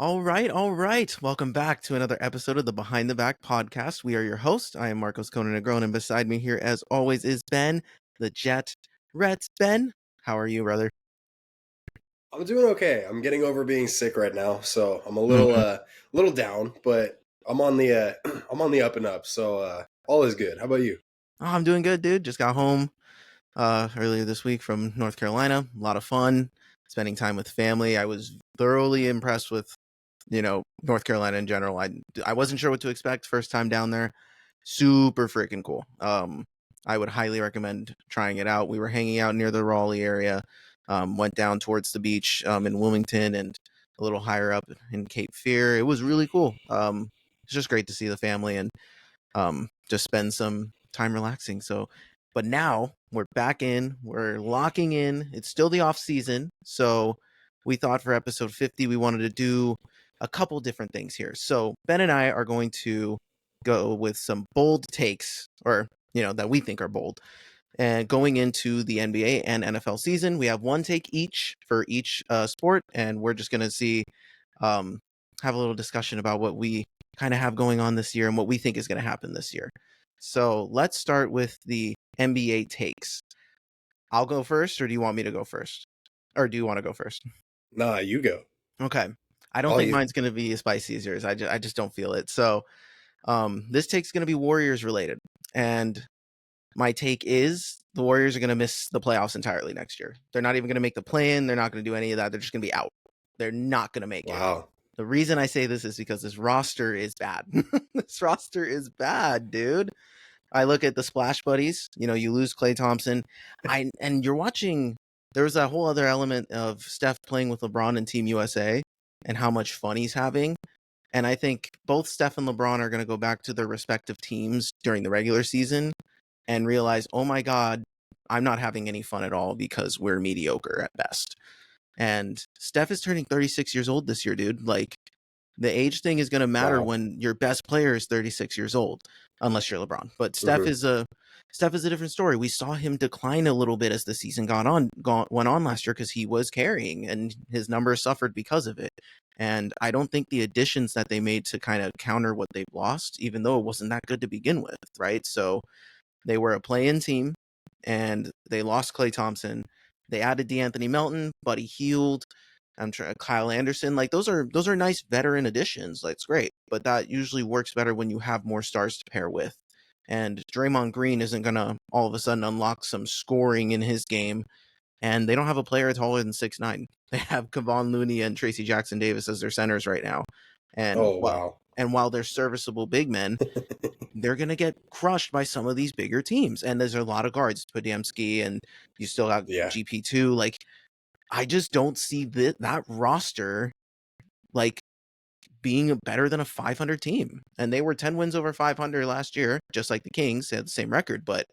All right, all right. Welcome back to another episode of the Behind the Back podcast. We are your host. I am Marcos Conan Negron, and beside me here, as always, is Ben, the Jet Rets. Ben, how are you, brother? I'm doing okay. I'm getting over being sick right now, so I'm a little Mhm. little down, but I'm on the I'm on the up and up. So all is good. How about you? Oh, I'm doing good, dude. Just got home earlier this week from North Carolina. A lot of fun, spending time with family. I was thoroughly impressed with, North Carolina in general. I wasn't sure what to expect first time down there. Super freaking cool. I would highly recommend trying it out. We were hanging out near the Raleigh area, went down towards the beach in Wilmington and a little higher up in Cape Fear. It was really cool. It's just great to see the family and just spend some time relaxing. So, but now we're back in, we're locking in. It's still the off season. So we thought for episode 50, we wanted to do a couple different things here. So Ben and I are going to go with some bold takes or, that we think are bold. And going into the NBA and NFL season, we have one take each for each sport, and we're just going to see, um, have a little discussion about what we kind of have going on this year and what we think is going to happen this year. So let's start with the NBA takes. I'll go first, or do you want me to go first? Or do you want to go first? Nah, you go. Okay. I don't All think you. mine's going to be as spicy as yours. I just don't feel it. So this take's going to be Warriors related. And my take is the Warriors are going to miss the playoffs entirely next year. They're not even going to make the play-in. They're not going to do any of that. They're just going to be out. They're not going to make it. Wow. The reason I say this is because this roster is bad. This roster is bad, dude. I look at the Splash Buddies. You lose Klay Thompson. And you're watching. There was a whole other element of Steph playing with LeBron and Team USA and how much fun he's having. And I think both Steph and LeBron are going to go back to their respective teams during the regular season and realize, oh my God, I'm not having any fun at all because we're mediocre at best. And Steph is turning 36 years old this year, dude. Like, the age thing is going to matter Wow. when your best player is 36 years old, unless you're LeBron. But hmm Steph is a different story. We saw him decline a little bit as the season went on last year because he was carrying and his numbers suffered because of it. And I don't think the additions that they made to kind of counter what they've lost, even though it wasn't that good to begin with, right? So they were a play-in team, and they lost Klay Thompson. They added DeAnthony Melton, Buddy Hield, Kyle Anderson. Like those are nice veteran additions. That's great, but that usually works better when you have more stars to pair with. And Draymond Green isn't gonna all of a sudden unlock some scoring in his game. And they don't have a player taller than 6'9". They have Kevon Looney and Tracy Jackson Davis as their centers right now. And Oh well, wow. and while they're serviceable big men, they're going to get crushed by some of these bigger teams. And there's a lot of guards, Podemski, and you still have Yeah. GP2. Like, I just don't see that roster, like, being better than a 500 team. And they were 10 wins over 500 last year, just like the Kings. They had the same record. But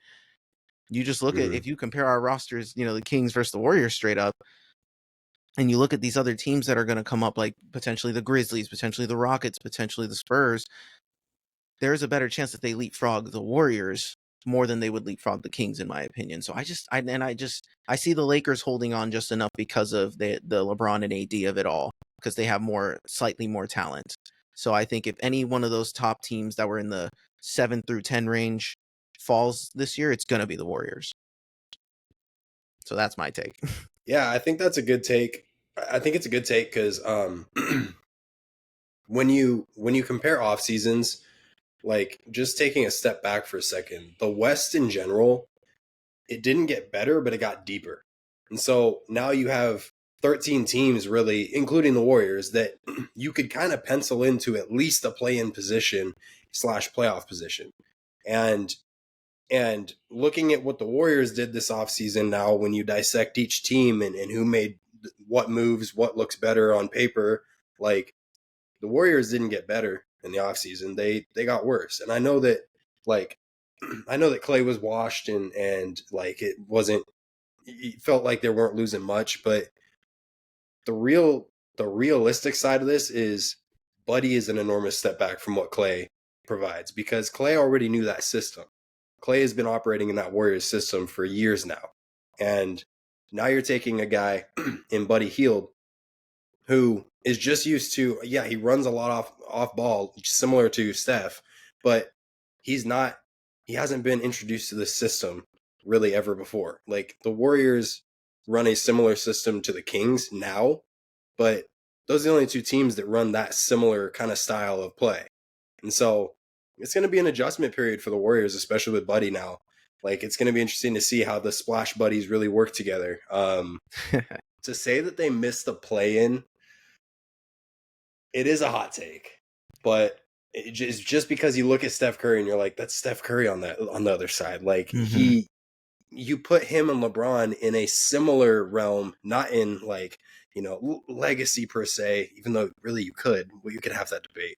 you just look at, hmm if you compare our rosters, the Kings versus the Warriors straight up, and you look at these other teams that are going to come up, like potentially the Grizzlies, potentially the Rockets, potentially the Spurs, there's a better chance that they leapfrog the Warriors more than they would leapfrog the Kings, in my opinion. So I see the Lakers holding on just enough because of the LeBron and AD of it all, because they have slightly more talent. So I think if any one of those top teams that were in the 7 through 10 range falls this year, it's gonna be the Warriors. So that's my take. Yeah, I think that's a good take. I think it's a good take because when you compare off seasons, like just taking a step back for a second, the West in general, it didn't get better, but it got deeper. And so now you have 13 teams, really, including the Warriors, that you could kind of pencil into at least a play-in position slash playoff position. And and looking at what the Warriors did this offseason now, when you dissect each team and who made what moves, what looks better on paper, like the Warriors didn't get better in the offseason. They got worse. And I know that like I know that Clay was washed and like it felt like they weren't losing much, but the realistic side of this is Buddy is an enormous step back from what Clay provides because Clay already knew that system. Clay has been operating in that Warriors system for years now. And now you're taking a guy in Buddy Hield who is just used to, yeah, he runs a lot off ball, similar to Steph, but he's not, he hasn't been introduced to this system really ever before. Like the Warriors run a similar system to the Kings now, but those are the only two teams that run that similar kind of style of play. And so it's going to be an adjustment period for the Warriors, especially with Buddy now. Like it's going to be interesting to see how the Splash Buddies really work together. To say that they missed the play-in, it is a hot take, but it's just because you look at Steph Curry and you're like, that's Steph Curry on the other side. Like Mm-hmm. you put him and LeBron in a similar realm, not in like, legacy per se, even though really you could have that debate.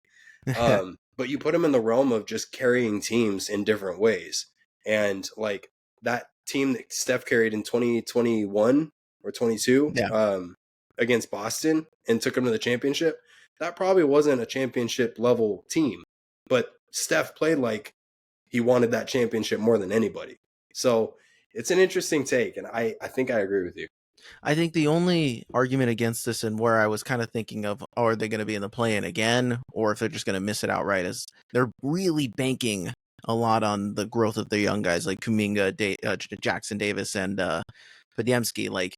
But you put him in the realm of just carrying teams in different ways. And like that team that Steph carried in 2021 or 22 Yeah. against Boston and took him to the championship, that probably wasn't a championship level team. But Steph played like he wanted that championship more than anybody. So it's an interesting take, and I think I agree with you. I think the only argument against this, and where I was kind of thinking of, oh, are they going to be in the play-in again, or if they're just going to miss it outright, is they're really banking a lot on the growth of their young guys like Kuminga, Jackson Davis, and Podziemski. Like,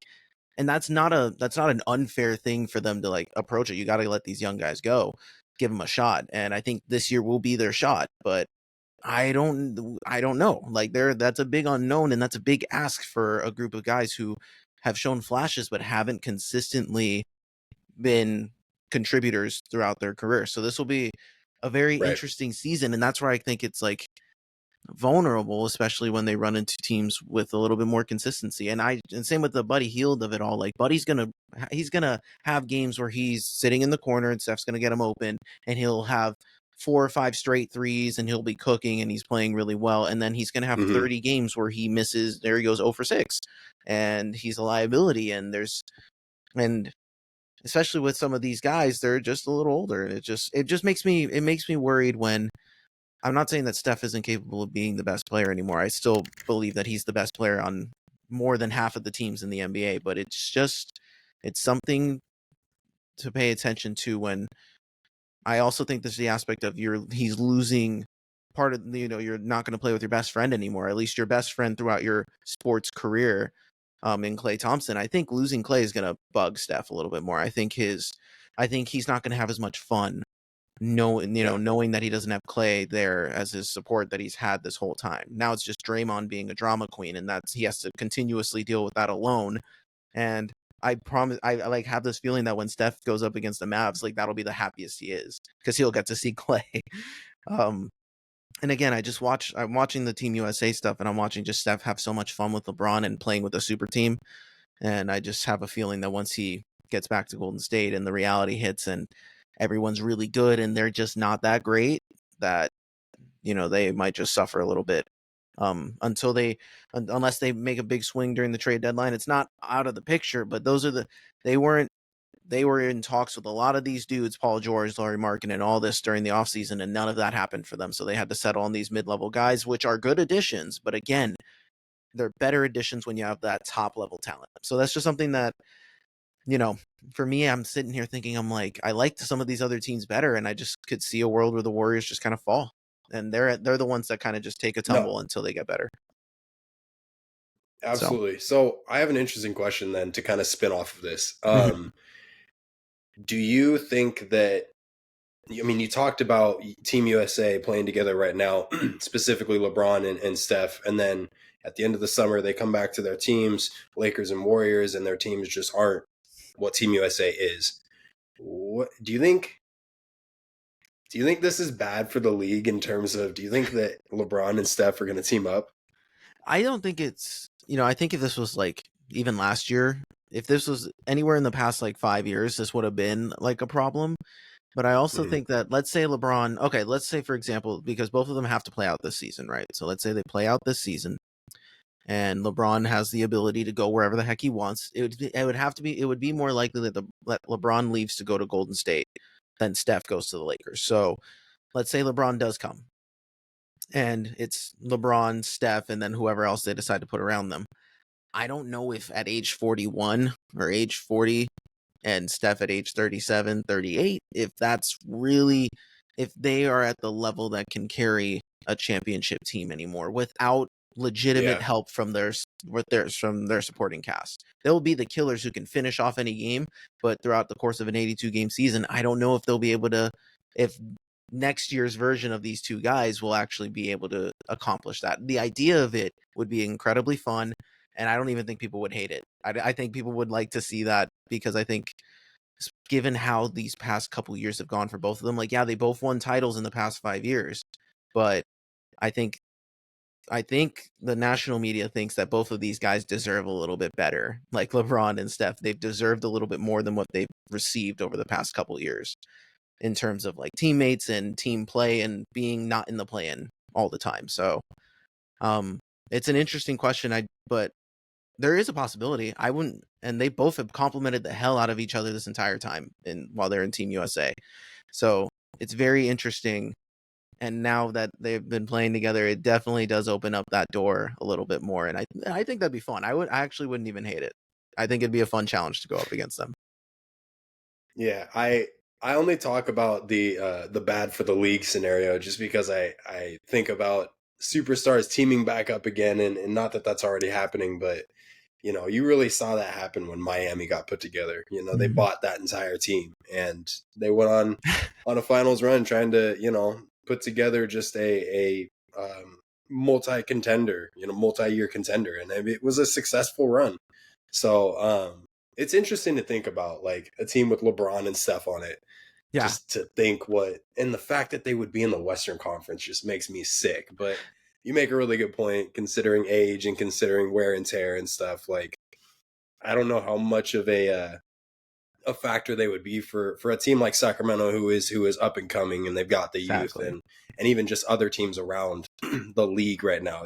and that's not an unfair thing for them to like approach it. You got to let these young guys go, give them a shot, and I think this year will be their shot. But I don't know. Like that's a big unknown, and that's a big ask for a group of guys who have shown flashes but haven't consistently been contributors throughout their career. So this will be a very Right. interesting season, and that's where I think it's like vulnerable, especially when they run into teams with a little bit more consistency. And same with the Buddy Hield of it all. Like he's gonna have games where he's sitting in the corner and Steph's gonna get him open, and he'll have 4 or 5 straight threes, and he'll be cooking, and he's playing really well. And then he's gonna have Mm-hmm. 30 games where he misses. There he goes 0 for 6, and he's a liability. And especially with some of these guys, they're just a little older. It just makes me worried when I'm not saying that Steph isn't capable of being the best player anymore. I still believe that he's the best player on more than half of the teams in the NBA, but it's something to pay attention to. When I also think there's the aspect of he's losing part of, you're not going to play with your best friend anymore, at least your best friend throughout your sports career, in Klay Thompson. I think losing Klay is going to bug Steph a little bit more. I think he's not going to have as much fun Yeah. knowing that he doesn't have Clay there as his support that he's had this whole time. Now it's just Draymond being a drama queen, and he has to continuously deal with that alone. And I promise, I like have this feeling that when Steph goes up against the Mavs, like that'll be the happiest he is, because he'll get to see Clay. Um, and again, I'm watching the Team USA stuff, and I'm watching just Steph have so much fun with LeBron and playing with a super team. And I just have a feeling that once he gets back to Golden State and the reality hits and everyone's really good and they're just not that great, that they might just suffer a little bit, unless they make a big swing during the trade deadline. It's not out of the picture, but they weren't they were in talks with a lot of these dudes, Paul George, Laurie Markin, and all this during the offseason, and none of that happened for them. So they had to settle on these mid-level guys, which are good additions, but again, they're better additions when you have that top level talent. So that's just something that, you know, for me, I'm sitting here thinking, I'm like, I liked some of these other teams better, and I just could see a world where the Warriors just kind of fall, and they're the ones that kind of just take a No, tumble until they get better. So, absolutely. So I have an interesting question then to kind of spin off of this. mhm. Do you think that, I mean, you talked about Team USA playing together right now, specifically LeBron and Steph, and then at the end of the summer, they come back to their teams, Lakers and Warriors, and their teams just aren't what Team USA is. What do you think? Do you think this is bad for the league in terms of, do you think that LeBron and Steph are going to team up? I don't think I think if this was like even last year, if this was anywhere in the past like 5 years, this would have been like a problem. But I also Mm-hmm. think that, let's say LeBron, okay, let's say for example, because both of them have to play out this season, right? So let's say they play out this season, and LeBron has the ability to go wherever the heck he wants. It would be more likely that LeBron leaves to go to Golden State than Steph goes to the Lakers. So let's say LeBron does come, and it's LeBron, Steph, and then whoever else they decide to put around them. I don't know if at age 41 or age 40, and Steph at age 37, 38, if they are at the level that can carry a championship team anymore without legitimate Yeah. help from their supporting cast. They'll be the killers who can finish off any game, but throughout the course of an 82 game season, I don't know if they'll be able to, if next year's version of these two guys will actually be able to accomplish that. The idea of it would be incredibly fun, and I don't even think people would hate it. I think people would like to see that, because I think given how these past couple years have gone for both of them, like, yeah, they both won titles in the past 5 years, but I think the national media thinks that both of these guys deserve a little bit better. Like LeBron and Steph, they've deserved a little bit more than what they've received over the past couple years in terms of like teammates and team play and being not in the play-in all the time. So it's an interesting question. But there is a possibility. I wouldn't, and they both have complimented the hell out of each other this entire time while they're in Team USA. So it's very interesting. And now that they've been playing together, it definitely does open up that door a little bit more. And I think that'd be fun. I actually wouldn't even hate it. I think it'd be a fun challenge to go up against them. Yeah, I only talk about the bad for the league scenario just because I think about superstars teaming back up again, and not that that's already happening, but you really saw that happen when Miami got put together. They bought that entire team and they went on a finals run trying to put together just a multi-contender, multi-year contender, and it was a successful run. So it's interesting to think about, like, a team with LeBron and Steph on it. Yeah. Just to think and the fact that they would be in the Western Conference just makes me sick. But you make a really good point, considering age and considering wear and tear and stuff. Like, I don't know how much of a factor they would be for a team like Sacramento, who is up and coming, and they've got the Exactly. youth and even just other teams around the league right now.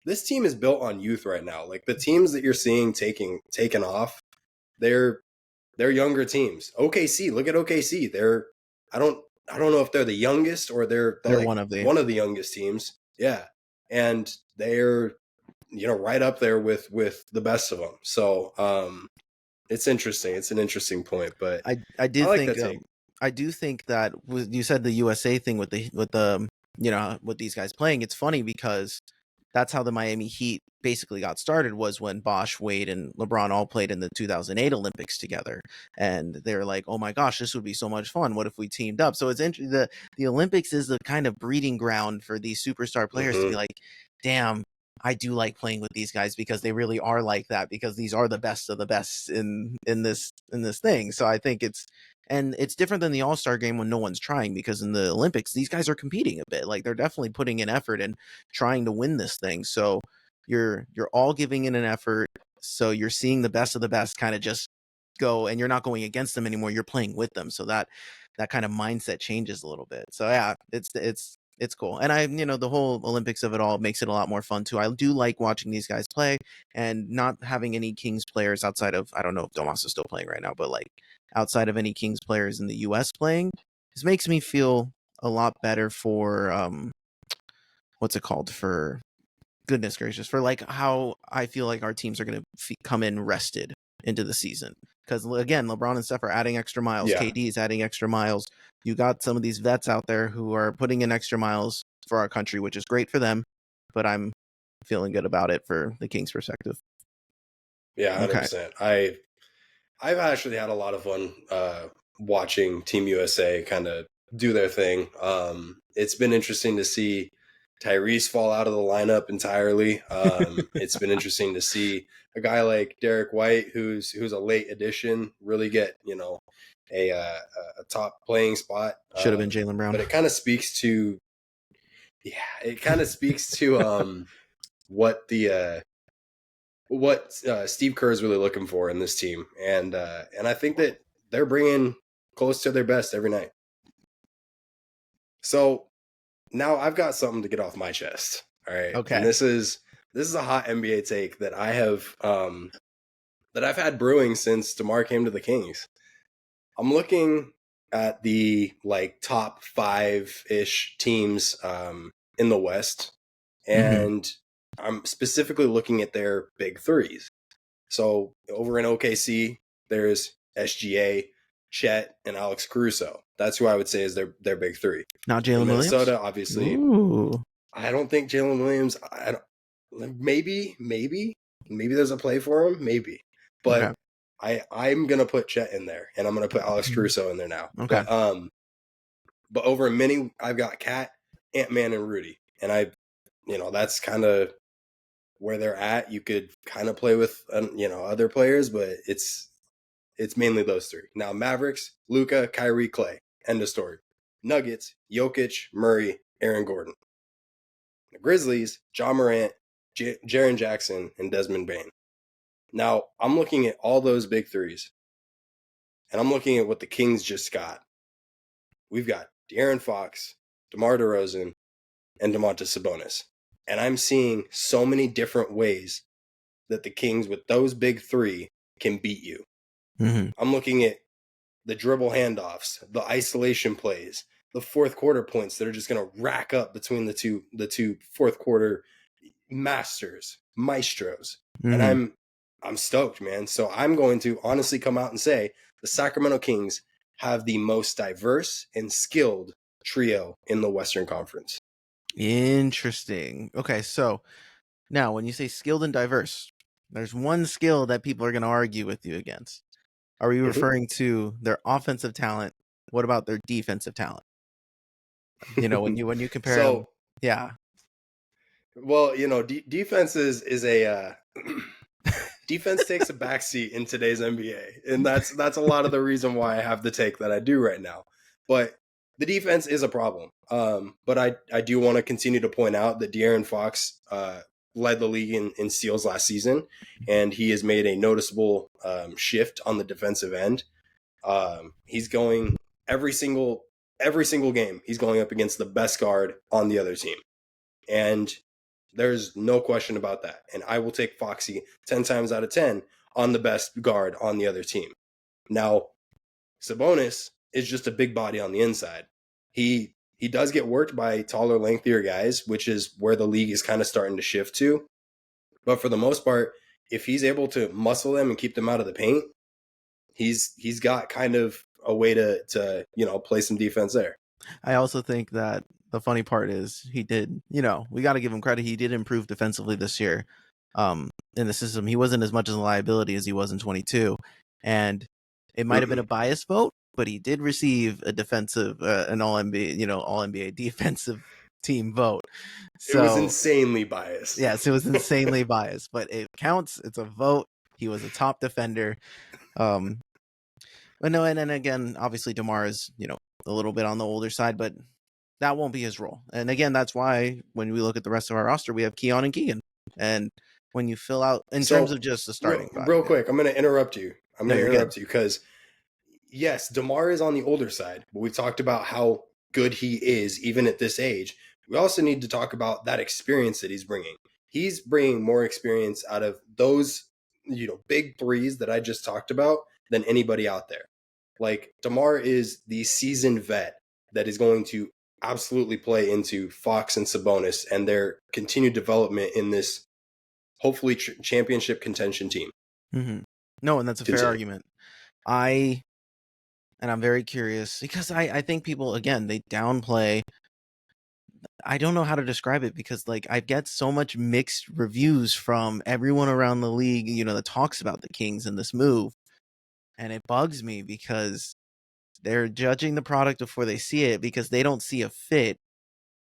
This team is built on youth right now. Like, the teams that you're seeing taken off, they're younger teams. OKC, look at OKC. I don't know if they're the youngest or they're like one of the youngest teams. Yeah. And they're right up there with the best of them. So it's interesting. It's an interesting point, but I like that take. I do think that you said the USA thing with the with these guys playing. It's funny because that's how the Miami Heat basically got started, was when Bosh, Wade, and LeBron all played in the 2008 Olympics together. And they're like, oh my gosh, this would be so much fun. What if we teamed up? So it's interesting. The Olympics is the kind of breeding ground for these superstar players to be like, damn, I do like playing with these guys because they really are like that, because these are the best of the best in this thing. So I think it's different than the All-Star game when no one's trying, because in the Olympics, these guys are competing a bit. Like, they're definitely putting in effort and trying to win this thing. So you're all giving in an effort. So you're seeing the best of the best kind of just go, and you're not going against them anymore. You're playing with them. So that kind of mindset changes a little bit. So yeah, it's cool. And the whole Olympics of it all makes it a lot more fun too. I do like watching these guys play, and not having any Kings players outside of, I don't know if Domas is still playing right now, but like outside of any Kings players in the US playing, this makes me feel a lot better for what's it called, for goodness gracious, for like how I feel like our teams are going to come in rested into the season. Because again, LeBron and Steph are adding extra miles. Yeah. KD is adding extra miles. You got some of these vets out there who are putting in extra miles for our country, which is great for them. But I'm feeling good about it for the Kings' perspective. Yeah, 100%. Okay. I've actually had a lot of fun watching Team USA kind of do their thing. It's been interesting to see Tyrese fall out of the lineup entirely. It's been interesting to see a guy like Derek White, who's a late addition, really get a top playing spot. Should have been Jaylen Brown, but it kind of speaks to what Steve Kerr is really looking for in this team, and I think that they're bringing close to their best every night. So now I've got something to get off my chest. All right. Okay. And this is a hot NBA take that I have that I've had brewing since DeMar came to the Kings. I'm looking at the like top 5-ish teams in the West, and I'm specifically looking at their big threes. So over in OKC, there's SGA, Chet, and Alex Caruso. That's who I would say is their big three. Not For Jalen Williams. Minnesota, obviously. Ooh. I don't think Jalen Williams. Maybe there's a play for him. Maybe, but I'm gonna put Chet in there, and I'm gonna put Alex Caruso in there now. Okay. But over many, I've got Cat, Ant-Man, and Rudy, and that's kind of where they're at. You could kind of play with other players, but it's mainly those three. Now Mavericks, Luka, Kyrie, Clay. End of story. Nuggets, Jokic, Murray, Aaron Gordon. The Grizzlies, John Morant, Jaren Jackson, and Desmond Bane. Now, I'm looking at all those big threes, and I'm looking at what the Kings just got. We've got De'Aaron Fox, DeMar DeRozan, and Domantas Sabonis. And I'm seeing so many different ways that the Kings, with those big three, can beat you. Mm-hmm. I'm looking at the dribble handoffs, the isolation plays, the fourth quarter points that are just going to rack up between the two fourth quarter maestros. Mm-hmm. And I'm stoked, man. So I'm going to honestly come out and say the Sacramento Kings have the most diverse and skilled trio in the Western Conference. Interesting. Okay, so now when you say skilled and diverse, there's one skill that people are going to argue with you against. Are you referring to their offensive talent? What about their defensive talent? When you compare them, yeah. Well, defense is a defense takes a backseat in today's NBA, and that's a lot of the reason why I have the take that I do right now. But the defense is a problem. But I do want to continue to point out that De'Aaron Fox led the league in steals last season, and he has made a noticeable shift on the defensive end. He's going every single game. He's going up against the best guard on the other team, and there's no question about that. And I will take Foxy 10 times out of 10 on the best guard on the other team. Now, Sabonis is just a big body on the inside. He does get worked by taller, lengthier guys, which is where the league is kind of starting to shift to. But for the most part, if he's able to muscle them and keep them out of the paint, he's got kind of a way to play some defense there. I also think that the funny part is he did, we got to give him credit. He did improve defensively this year in the system. He wasn't as much as a liability as he was in 22. And it might have been a biased vote, but he did receive a defensive, an all-NBA, all-NBA defensive team vote. So, it was insanely biased. Yes, it was insanely biased, but it counts. It's a vote. He was a top defender. But no, and again, obviously DeMar is, a little bit on the older side, but that won't be his role. And again, that's why when we look at the rest of our roster, we have Keon and Keegan. And when you fill out in terms of just the starting real quick, I'm going to interrupt you. Because yes, DeMar is on the older side, but we talked about how good he is even at this age. We also need to talk about that experience that he's bringing. He's bringing more experience out of those, big threes that I just talked about than anybody out there. Like DeMar is the seasoned vet that is going to absolutely play into Fox and Sabonis and their continued development in this hopefully championship contention team. Mm-hmm. No, and that's a fair argument. I'm very curious because I think people, again, they downplay. I don't know how to describe it because I get so much mixed reviews from everyone around the league, that talks about the Kings and this move. And it bugs me because they're judging the product before they see it because they don't see a fit.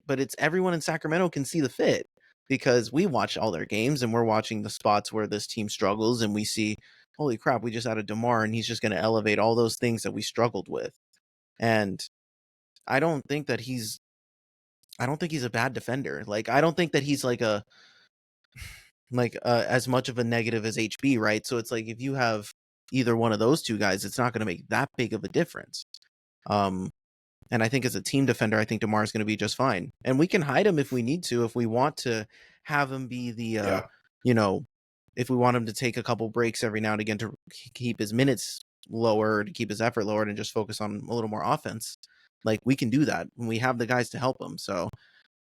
But it's everyone in Sacramento can see the fit because we watch all their games and we're watching the spots where this team struggles and we see, holy crap, we just added DeMar and he's just going to elevate all those things that we struggled with. And I don't think he's a bad defender. I don't think that he's as much of a negative as HB, right? So it's if you have either one of those two guys, it's not going to make that big of a difference. And I think as a team defender, I think DeMar is going to be just fine. And we can hide him if we need to, if we want to have him be the, if we want him to take a couple breaks every now and again to keep his minutes lower, to keep his effort lower, and just focus on a little more offense. We can do that when we have the guys to help him. So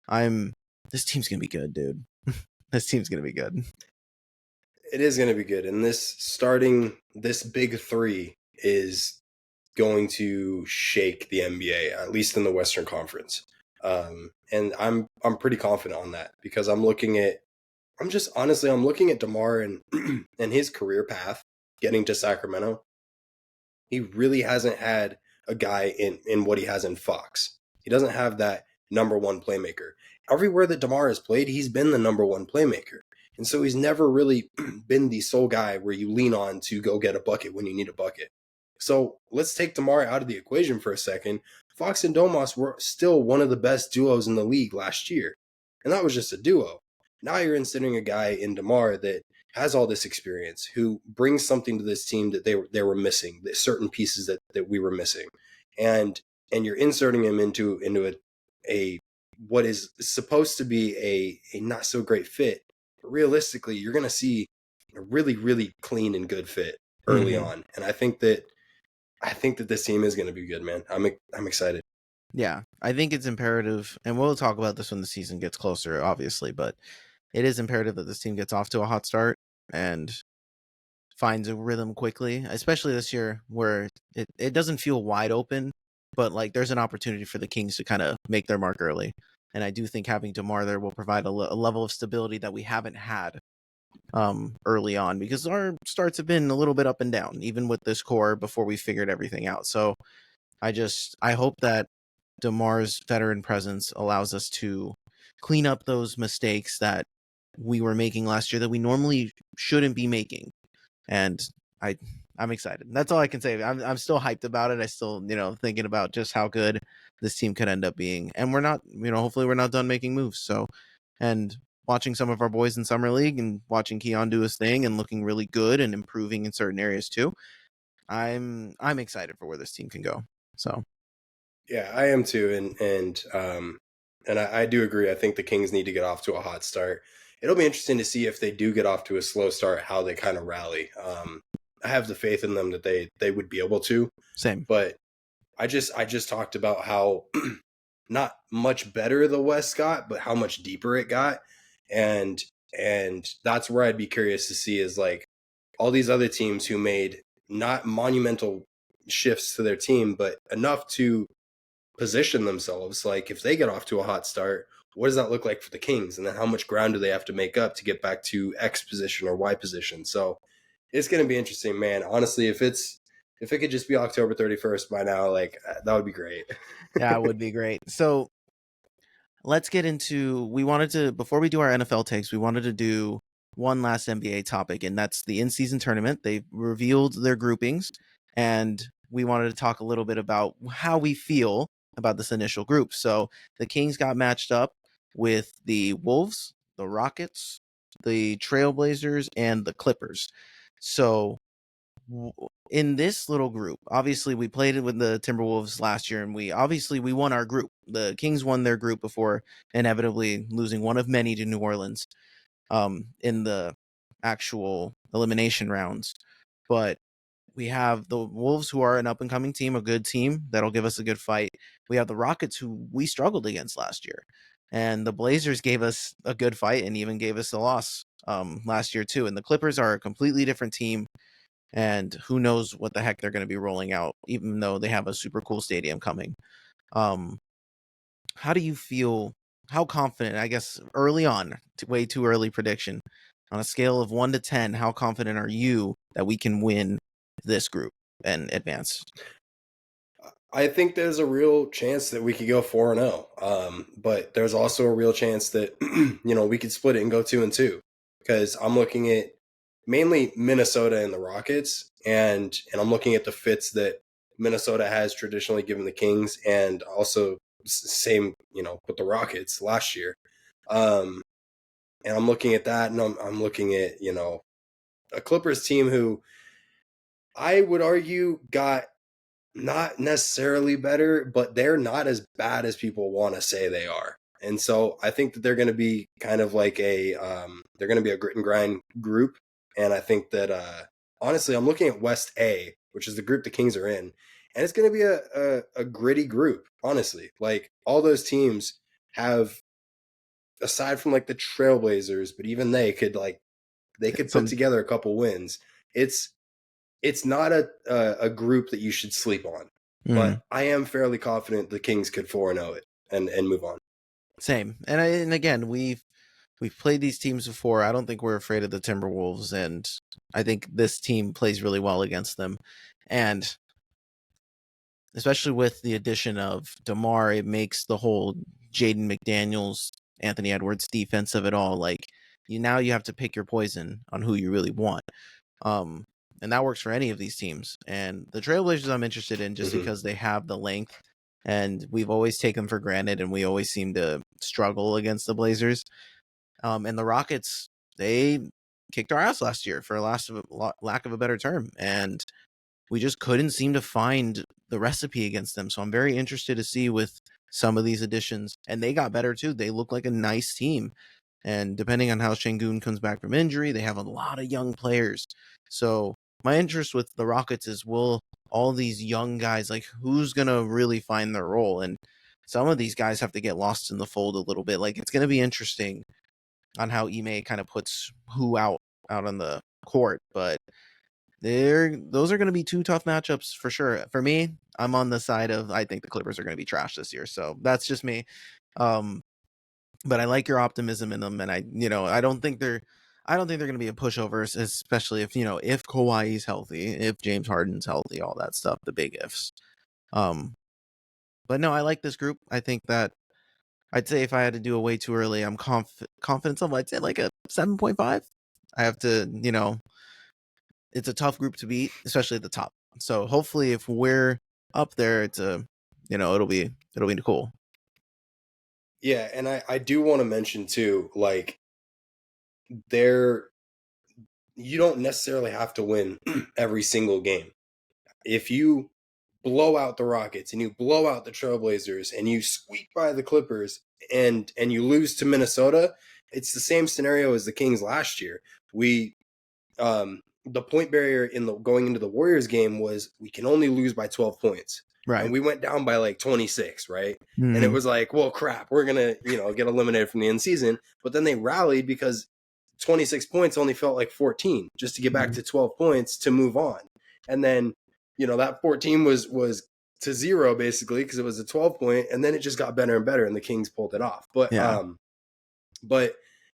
this team's going to be good, dude. This team's going to be good. It is going to be good. And this big three is going to shake the NBA, at least in the Western Conference. And I'm pretty confident on that because I'm looking at DeMar and and his career path getting to Sacramento. He really hasn't had a guy in what he has in Fox. He doesn't have that number one playmaker. Everywhere that DeMar has played, he's been the number one playmaker. And so he's never really been the sole guy where you lean on to go get a bucket when you need a bucket. So let's take DeMar out of the equation for a second. Fox and Domas were still one of the best duos in the league last year. And that was just a duo. Now you're inserting a guy in DeMar that has all this experience, who brings something to this team that they were missing, that certain pieces that we were missing. And you're inserting him into a what is supposed to be a not so great fit. But realistically, you're going to see a really, really clean and good fit early on. And I think that this team is going to be good, man. I'm excited. Yeah, I think it's imperative, and we'll talk about this when the season gets closer, obviously, but it is imperative that this team gets off to a hot start and finds a rhythm quickly, especially this year where it doesn't feel wide open, but like there's an opportunity for the Kings to kind of make their mark early. And I do think having DeMar there will provide a level of stability that we haven't had early on, because our starts have been a little bit up and down, even with this core before we figured everything out. So I hope that DeMar's veteran presence allows us to clean up those mistakes that we were making last year that we normally shouldn't be making. And I'm excited. That's all I can say. I'm still hyped about it. I still, thinking about just how good this team could end up being. And we're not, hopefully we're not done making moves. So, and watching some of our boys in summer league and watching Keon do his thing and looking really good and improving in certain areas too. I'm excited for where this team can go. So yeah, I am too, and I do agree. I think the Kings need to get off to a hot start. It'll be interesting to see if they do get off to a slow start, how they kind of rally. I have the faith in them that they would be able to. Same, but I just talked about how not much better the West got, but how much deeper it got, and that's where I'd be curious to see is like all these other teams who made not monumental shifts to their team, but enough to position themselves. Like if they get off to a hot start, what does that look like for the Kings? And then how much ground do they have to make up to get back to X position or Y position? So it's going to be interesting, man. Honestly, if it could just be October 31st by now, like that would be great. yeah, it would be great. So let's get into, before we do our NFL takes, we wanted to do one last NBA topic, and that's the in-season tournament. They've revealed their groupings, and we wanted to talk a little bit about how we feel about this initial group. So the Kings got matched up with the Wolves, the Rockets, the Trailblazers, and the Clippers. So in this little group, obviously we played it with the Timberwolves last year, and we won our group. The Kings won their group before inevitably losing one of many to New Orleans in the actual elimination rounds. But we have the Wolves, who are an up-and-coming team, a good team that'll give us a good fight. We have the Rockets, who we struggled against last year. And the Blazers gave us a good fight and even gave us a loss last year too. And the Clippers are a completely different team. And who knows what the heck they're going to be rolling out, even though they have a super cool stadium coming. How do you feel? How confident, I guess, early on, way too early prediction, on a scale of 1 to 10, how confident are you that we can win this group and advance? I think there's a real chance that we could go 4-0. But there's also a real chance that, we could split it and go 2-2, because I'm looking at mainly Minnesota and the Rockets, and I'm looking at the fits that Minnesota has traditionally given the Kings, and also same, with the Rockets last year. And I'm looking at that, and I'm looking at, a Clippers team who I would argue got not necessarily better, but they're not as bad as people want to say they are. And so I think that they're going to be kind of like they're going to be a grit and grind group. And I think that, honestly, I'm looking at West A, which is the group the Kings are in. And it's going to be a gritty group, honestly. Like all those teams have, aside from like the Trailblazers, but even they could put together a couple wins. it's not a group that you should sleep on. Mm, But I am fairly confident the Kings could 4-0 it and move on. same. And again, we've played these teams before. I don't think we're afraid of the Timberwolves, and I think this team plays really well against them. And especially with the addition of DeMar, it makes the whole Jaden McDaniels, Anthony Edwards defense of it all, like, you have to pick your poison on who you really want. Um, and that works for any of these teams. And the Trailblazers I'm interested in just Mhm. because they have the length, and we've always taken them for granted, and we always seem to struggle against the Blazers. And the Rockets, they kicked our ass last year, for lack of a better term, and we just couldn't seem to find the recipe against them. So I'm very interested to see with some of these additions, and they got better too. They look like a nice team, and depending on how Şengün comes back from injury, they have a lot of young players. So my interest with the Rockets is, will all these young guys, like, who's gonna really find their role? And some of these guys have to get lost in the fold a little bit. Like, it's gonna be interesting on how Ime kind of puts who out on the court, but those are going to be two tough matchups for sure. For me, I'm on the side of, I think the Clippers are going to be trash this year, so that's just me. Um, but I like your optimism in them, and I don't think they're going to be a pushover, especially if Kawhi's healthy, if James Harden's healthy, all that stuff, the big ifs. Um, but no, I like this group. I think that I'd say if I had to do a way too early, I'm confident. I'd say like a 7.5. I have to, it's a tough group to beat, especially at the top. So hopefully, if we're up there, it'll be cool. Yeah, and I do want to mention too, like there you don't necessarily have to win every single game. If you blow out the Rockets and you blow out the Trailblazers and you squeak by the Clippers and you lose to Minnesota, it's the same scenario as the Kings last year. We the point barrier in the going into the Warriors game was we can only lose by 12 points. And Right. we went down by like 26, right? And it Mm-hmm. was like, well, crap, we're going to, get eliminated from the end season. But then they rallied because 26 points only felt like 14 just to get back to 12 points to move on. And then, that 14 was to zero basically because it was a 12 point, and then it just got better and better and the Kings pulled it off. Yeah. But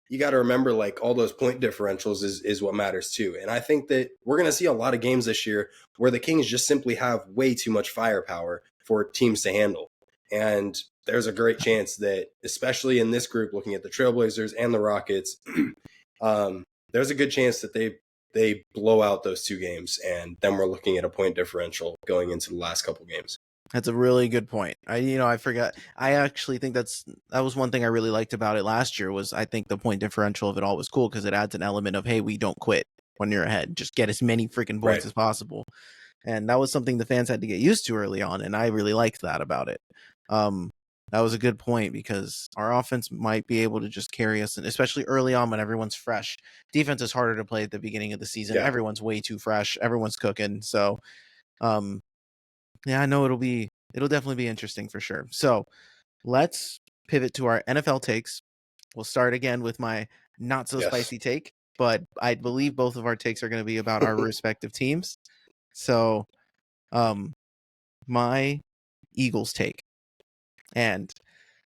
you got to remember, like, all those point differentials is what matters too. And I think that we're going to see a lot of games this year where the Kings just simply have way too much firepower for teams to handle. And there's a great chance that, especially in this group, looking at the Trailblazers and the Rockets, there's a good chance that they blow out those two games, and then we're looking at a point differential going into the last couple games. That's a really good point. I forgot. I actually think that was one thing I really liked about it last year, was I think the point differential of it all was cool because it adds an element of, hey, we don't quit when you're ahead. Just get as many freaking points Right. as possible. And that was something the fans had to get used to early on, and I really liked that about it. That was a good point because our offense might be able to just carry us, and especially early on when everyone's fresh. Defense is harder to play at the beginning of the season. Yeah. Everyone's way too fresh. Everyone's cooking. So, yeah, I know it'll definitely be interesting for sure. So let's pivot to our NFL takes. We'll start again with my not so Yes. spicy take, but I believe both of our takes are going to be about our respective teams. So, my Eagles take, and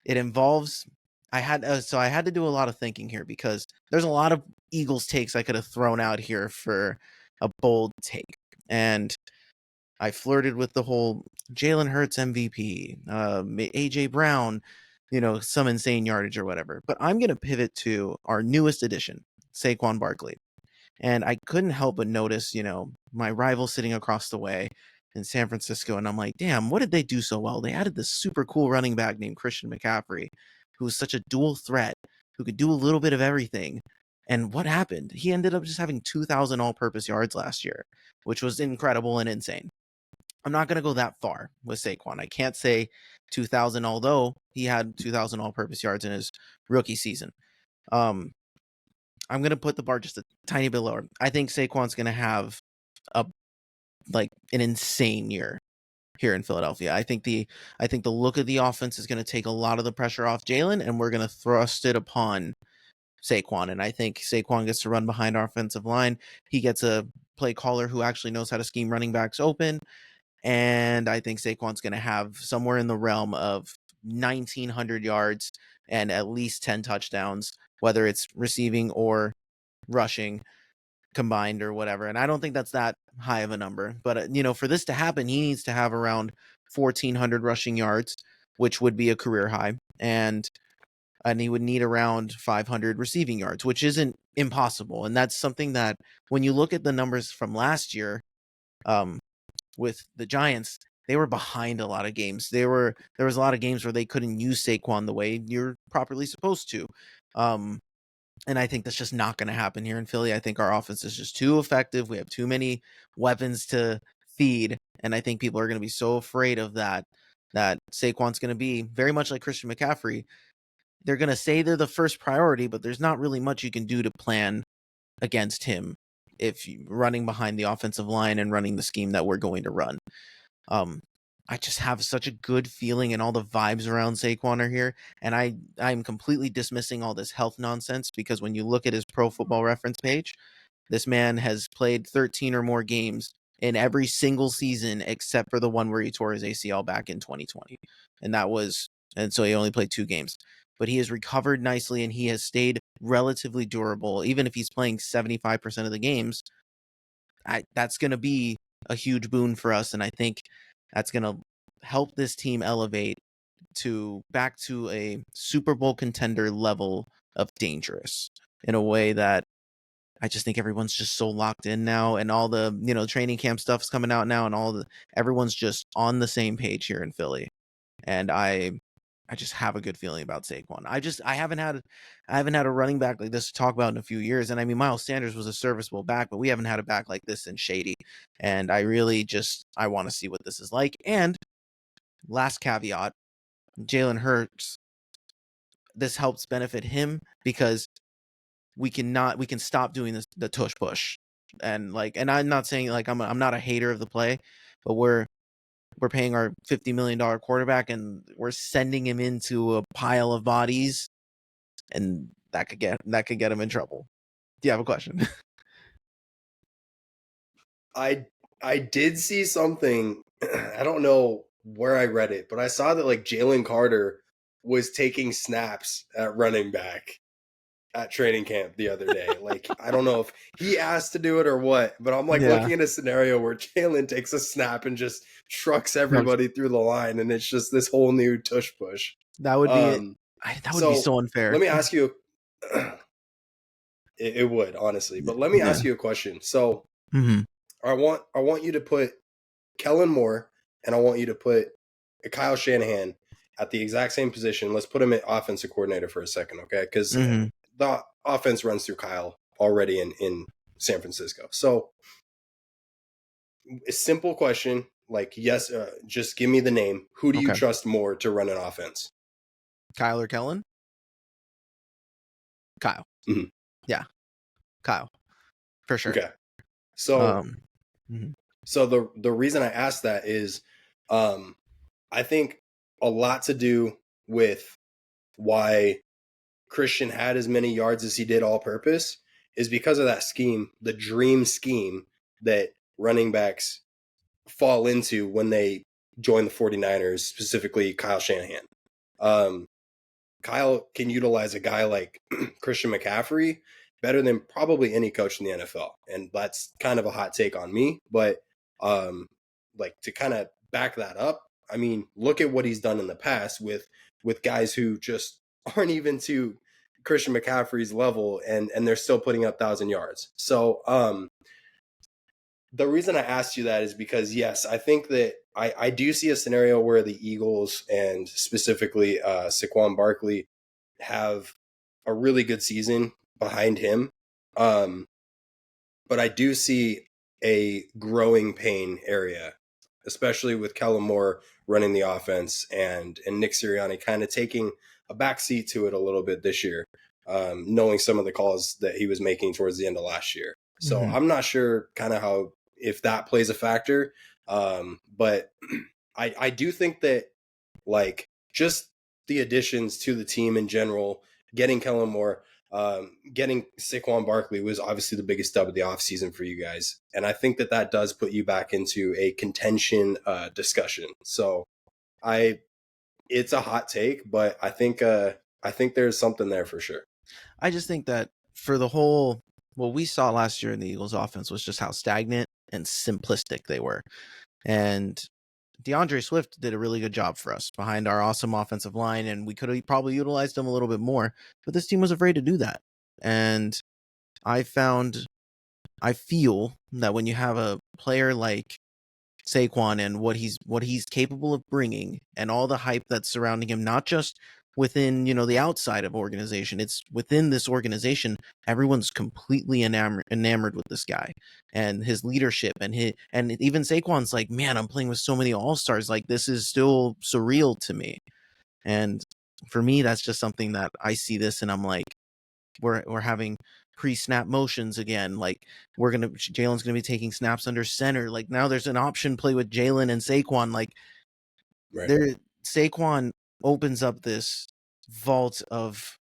it involves, I had to do a lot of thinking here because there's a lot of Eagles takes I could have thrown out here for a bold take, and I flirted with the whole Jalen Hurts MVP, AJ Brown, some insane yardage or whatever. But I'm going to pivot to our newest addition, Saquon Barkley. And I couldn't help but notice, my rival sitting across the way in San Francisco. And I'm like, damn, what did they do so well? They added this super cool running back named Christian McCaffrey, who was such a dual threat, who could do a little bit of everything. And what happened? He ended up just having 2,000 all purpose yards last year, which was incredible and insane. I'm not going to go that far with Saquon. I can't say 2,000, although he had 2,000 all purpose yards in his rookie season. I'm going to put the bar just a tiny bit lower. I think Saquon's going to have an insane year here in Philadelphia. I think the look of the offense is going to take a lot of the pressure off Jalen, and we're going to thrust it upon Saquon. And I think Saquon gets to run behind our offensive line. He gets a play caller who actually knows how to scheme running backs open. And I think Saquon's going to have somewhere in the realm of 1,900 yards and at least 10 touchdowns, whether it's receiving or rushing combined or whatever. And I don't think that's that high of a number. But, for this to happen, he needs to have around 1,400 rushing yards, which would be a career high. And he would need around 500 receiving yards, which isn't impossible. And that's something that when you look at the numbers from last year, with the Giants, they were behind a lot of games. There was a lot of games where they couldn't use Saquon the way you're properly supposed to. And I think that's just not going to happen here in Philly. I think our offense is just too effective. We have too many weapons to feed. And I think people are going to be so afraid of that Saquon's going to be very much like Christian McCaffrey. They're going to say they're the first priority, but there's not really much you can do to plan against him if you running behind the offensive line and running the scheme that we're going to run. I just have such a good feeling, and all the vibes around Saquon are here. And I'm completely dismissing all this health nonsense, because when you look at his Pro Football Reference page, this man has played 13 or more games in every single season except for the one where he tore his ACL back in 2020. And so he only played 2 games. But he has recovered nicely, and he has stayed relatively durable. Even if he's playing 75% of the games, that's going to be a huge boon for us. And I think that's going to help this team elevate back to a Super Bowl contender level of dangerous, in a way that I just think everyone's just so locked in now, and all the, training camp stuff's coming out now, and everyone's just on the same page here in Philly. And I just have a good feeling about Saquon. I haven't had a running back like this to talk about in a few years. And I mean, Miles Sanders was a serviceable back, but we haven't had a back like this in Shady. And I really I want to see what this is like. And last caveat, Jalen Hurts, this helps benefit him because we can stop doing this, the tush push. And I'm not saying I'm not a hater of the play, but we're paying our $50 million quarterback, and we're sending him into a pile of bodies, and that could get him in trouble. Do you have a question? I did see something. I don't know where I read it, but I saw that Jalen Carter was taking snaps at running back at training camp the other day. I don't know if he asked to do it or what, but I'm looking at a scenario where Jalen takes a snap and just trucks everybody through the line, and it's just this whole new tush push. That would be be so unfair. Let me ask you. It would, honestly, but let me ask you a question. So, I want you to put Kellen Moore, and I want you to put Kyle Shanahan at the exact same position. Let's put him at offensive coordinator for a second, okay? Because the offense runs through Kyle already in San Francisco. So, a simple question, yes, just give me the name. Who do you trust more to run an offense? Kyle or Kellen? Kyle. Mm-hmm. Yeah, Kyle, for sure. Okay. So, so the reason I asked that is, I think a lot to do with why Christian had as many yards as he did all purpose is because of that scheme, the dream scheme that running backs fall into when they join the 49ers, specifically Kyle Shanahan. Kyle can utilize a guy like Christian McCaffrey better than probably any coach in the NFL. And that's kind of a hot take on me, but to kind of back that up, I mean, look at what he's done in the past with guys who just aren't even to Christian McCaffrey's level, and they're still putting up 1,000 yards. So the reason I asked you that is because, yes, I think that I do see a scenario where the Eagles, and specifically Saquon Barkley, have a really good season behind him. But I do see a growing pain area, especially with Kellen Moore running the offense and Nick Sirianni kind of taking a backseat to it a little bit this year, knowing some of the calls that he was making towards the end of last year. So I'm not sure kind of if that plays a factor. But I do think that just the additions to the team in general, getting Kellen Moore, Getting Saquon Barkley was obviously the biggest dub of the offseason for you guys. And I think that does put you back into a contention discussion. So it's a hot take, but I think there's something there for sure. I just think that for what we saw last year in the Eagles offense was just how stagnant and simplistic they were. And DeAndre Swift did a really good job for us behind our awesome offensive line, and we could have probably utilized him a little bit more, but this team was afraid to do that. And I feel that when you have a player like Saquon and what he's capable of bringing, and all the hype that's surrounding him, not just within the outside of organization, it's within this organization. Everyone's completely enamored with this guy and his leadership, and even Saquon's like, man, I'm playing with so many all-stars, like this is still surreal to me. And for me, that's just something that I see this and I'm like, we're having pre-snap motions again. Like Jalen's gonna be taking snaps under center. Like now there's an option play with Jalen and Saquon. Like Saquon opens up this vault of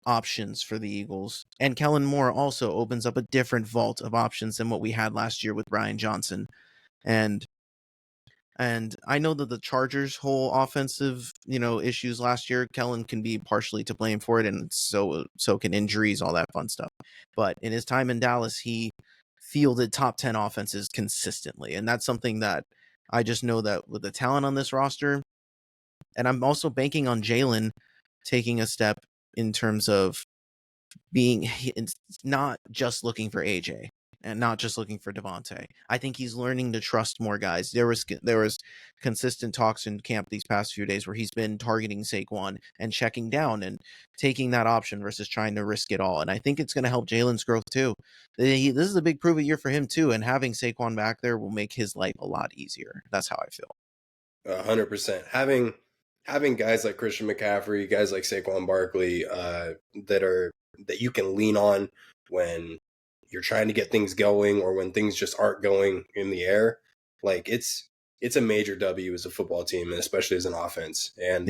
options for the Eagles, and Kellen Moore also opens up a different vault of options than what we had last year with Brian Johnson. And I know that the Chargers' whole offensive, issues last year, Kellen can be partially to blame for it, and so can injuries, all that fun stuff. But in his time in Dallas, he fielded top 10 offenses consistently, and that's something that I just know that with the talent on this roster, and I'm also banking on Jalen taking a step in terms of being not just looking for AJ and not just looking for Devontae. I think he's learning to trust more guys. There was consistent talks in camp these past few days where he's been targeting Saquon and checking down and taking that option versus trying to risk it all. And I think it's going to help Jalen's growth too. This is a big prove it year for him too, and having Saquon back there will make his life a lot easier. That's how I feel. 100%. Having guys like Christian McCaffrey, guys like Saquon Barkley, that you can lean on when you're trying to get things going or when things just aren't going in the air, like it's a major W as a football team, and especially as an offense. And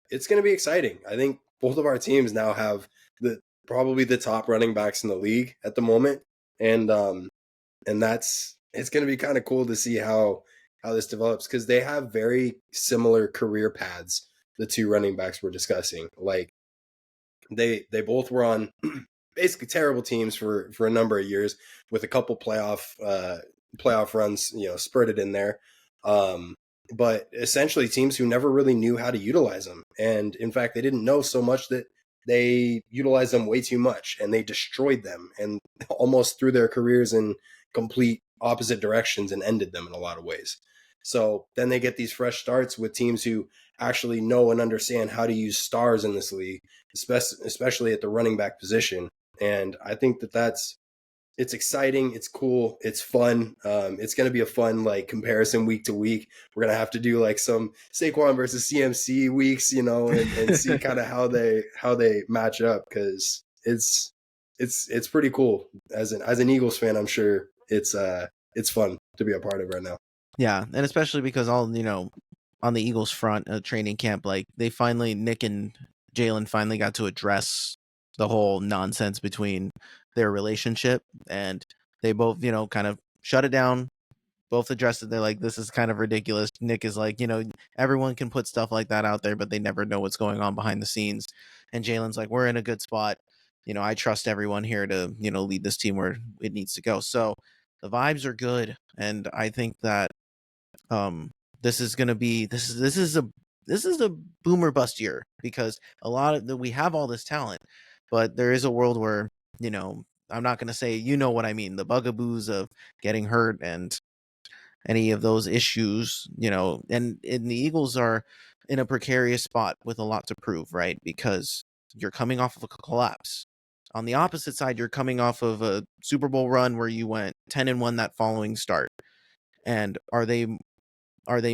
it's going to be exciting. I think both of our teams now have probably the top running backs in the league at the moment, and it's going to be kind of cool to see how this develops, because they have very similar career paths. The two running backs we're discussing, like they both were on basically terrible teams for a number of years, with a couple playoff runs, spurted in there. But essentially teams who never really knew how to utilize them. And in fact, they didn't know so much that they utilized them way too much, and they destroyed them and almost threw their careers in complete opposite directions and ended them in a lot of ways. So then they get these fresh starts with teams who actually know and understand how to use stars in this league, especially at the running back position. And I think it's exciting. It's cool. It's fun. It's going to be a fun comparison week to week. We're going to have to do some Saquon versus CMC weeks, and see kind of how they match up, because it's pretty cool. As an Eagles fan, I'm sure it's fun to be a part of right now. Yeah, and especially because on the Eagles front, training camp, Nick and Jalen finally got to address the whole nonsense between their relationship, and they both, kind of shut it down. Both addressed it. They're like, this is kind of ridiculous. Nick is like, everyone can put stuff like that out there, but they never know what's going on behind the scenes. And Jalen's like, we're in a good spot. I trust everyone here to, lead this team where it needs to go. So the vibes are good. And I think that this is going to be, this is a boomer bust year, because we have all this talent, but there is a world where, I'm not going to say, what I mean, the bugaboos of getting hurt and any of those issues, and the Eagles are in a precarious spot with a lot to prove, right? Because you're coming off of a collapse. On the opposite side, you're coming off of a Super Bowl run where you went 10-1 that following start. And are they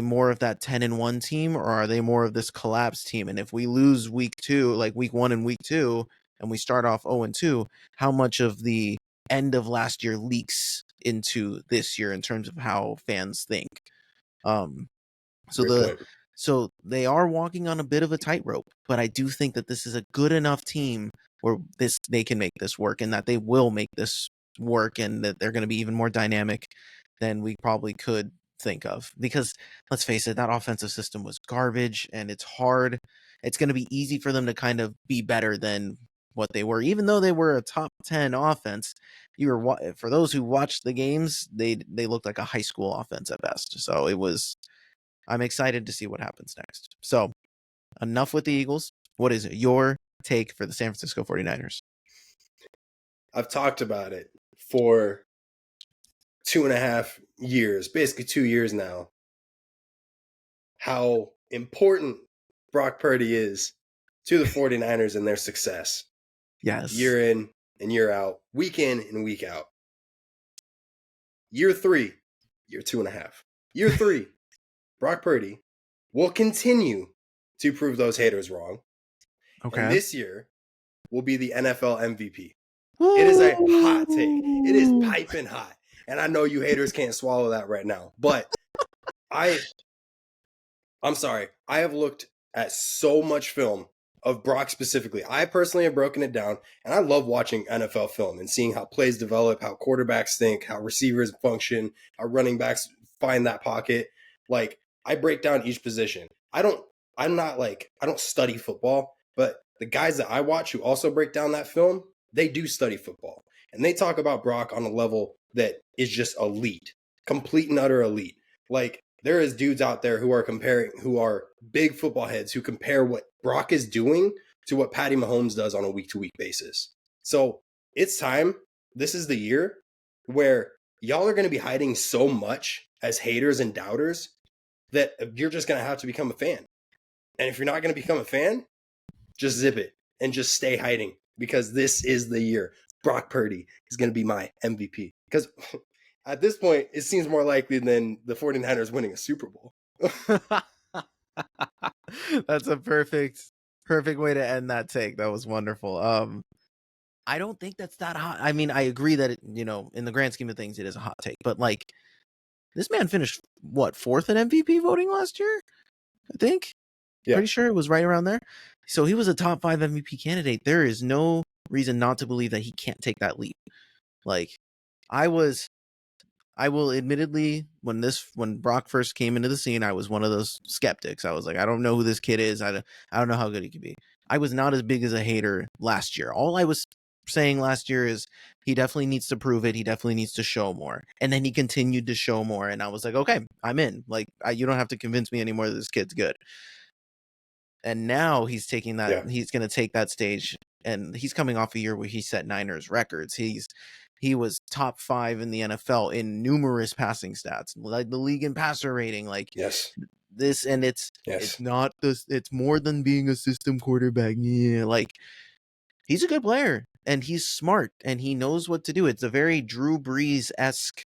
more of that 10-1 team, or are they more of this collapse team? And if we lose week 1 and week 2, and we start off 0-2, how much of the end of last year leaks into this year in terms of how fans think? So they are walking on a bit of a tightrope, but I do think that this is a good enough team where they can make this work, and that they will make this work, and that they're going to be even more dynamic than we probably could think of. Because let's face it, that offensive system was garbage, and it's hard. It's going to be easy for them to kind of be better than what they were, even though they were a top 10 offense. For those who watched the games, they looked like a high school offense at best. So I'm excited to see what happens next. So enough with the Eagles. What is your take for the San Francisco 49ers? I've talked about it for 2.5 years, basically 2 years now, how important Brock Purdy is to the 49ers and their success. Yes. Year in and year out, week in and week out. Year 3, year 2.5. Year 3, Brock Purdy will continue to prove those haters wrong. Okay. And this year will be the NFL MVP. It is a hot take. It is piping hot. And I know you haters can't swallow that right now. But I'm sorry. I have looked at so much film of Brock specifically. I personally have broken it down, and I love watching NFL film and seeing how plays develop, how quarterbacks think, how receivers function, how running backs find that pocket. Like, I break down each position. I don't study football, but the guys that I watch who also break down that film, they do study football. And they talk about Brock on a level that is just elite, complete and utter elite. Like, there is dudes out there who are big football heads who compare what Brock is doing to what Patty Mahomes does on a week-to-week basis. So it's time. This is the year where y'all are going to be hiding so much as haters and doubters that you're just going to have to become a fan. And if you're not going to become a fan, just zip it and just stay hiding, because this is the year. Brock Purdy is going to be my MVP. Because at this point, it seems more likely than the 49ers winning a Super Bowl. That's a perfect way to end that take. That was wonderful. I don't think that's that hot. I mean, I agree that it, in the grand scheme of things, it is a hot take. But like, this man finished fourth in MVP voting last year, I think. Yeah. Pretty sure it was right around there. So he was a top 5 MVP candidate. There is no reason not to believe that he can't take that leap. Like, I will admittedly, when Brock first came into the scene, I was one of those skeptics. I was like, I don't know who this kid is. I don't know how good he could be. I was not as big as a hater last year. All I was saying last year is he definitely needs to prove it. He definitely needs to show more. And then he continued to show more. And I was like, okay, I'm in. Like, you don't have to convince me anymore that this kid's good. And now he's taking that. Yeah. He's going to take that stage. And he's coming off a year where he set Niners records. He was top 5 in the NFL in numerous passing stats, like the league in passer rating. Like, yes, this, and it's not this. It's more than being a system quarterback. Yeah, like, he's a good player and he's smart and he knows what to do. It's a very Drew Brees-esque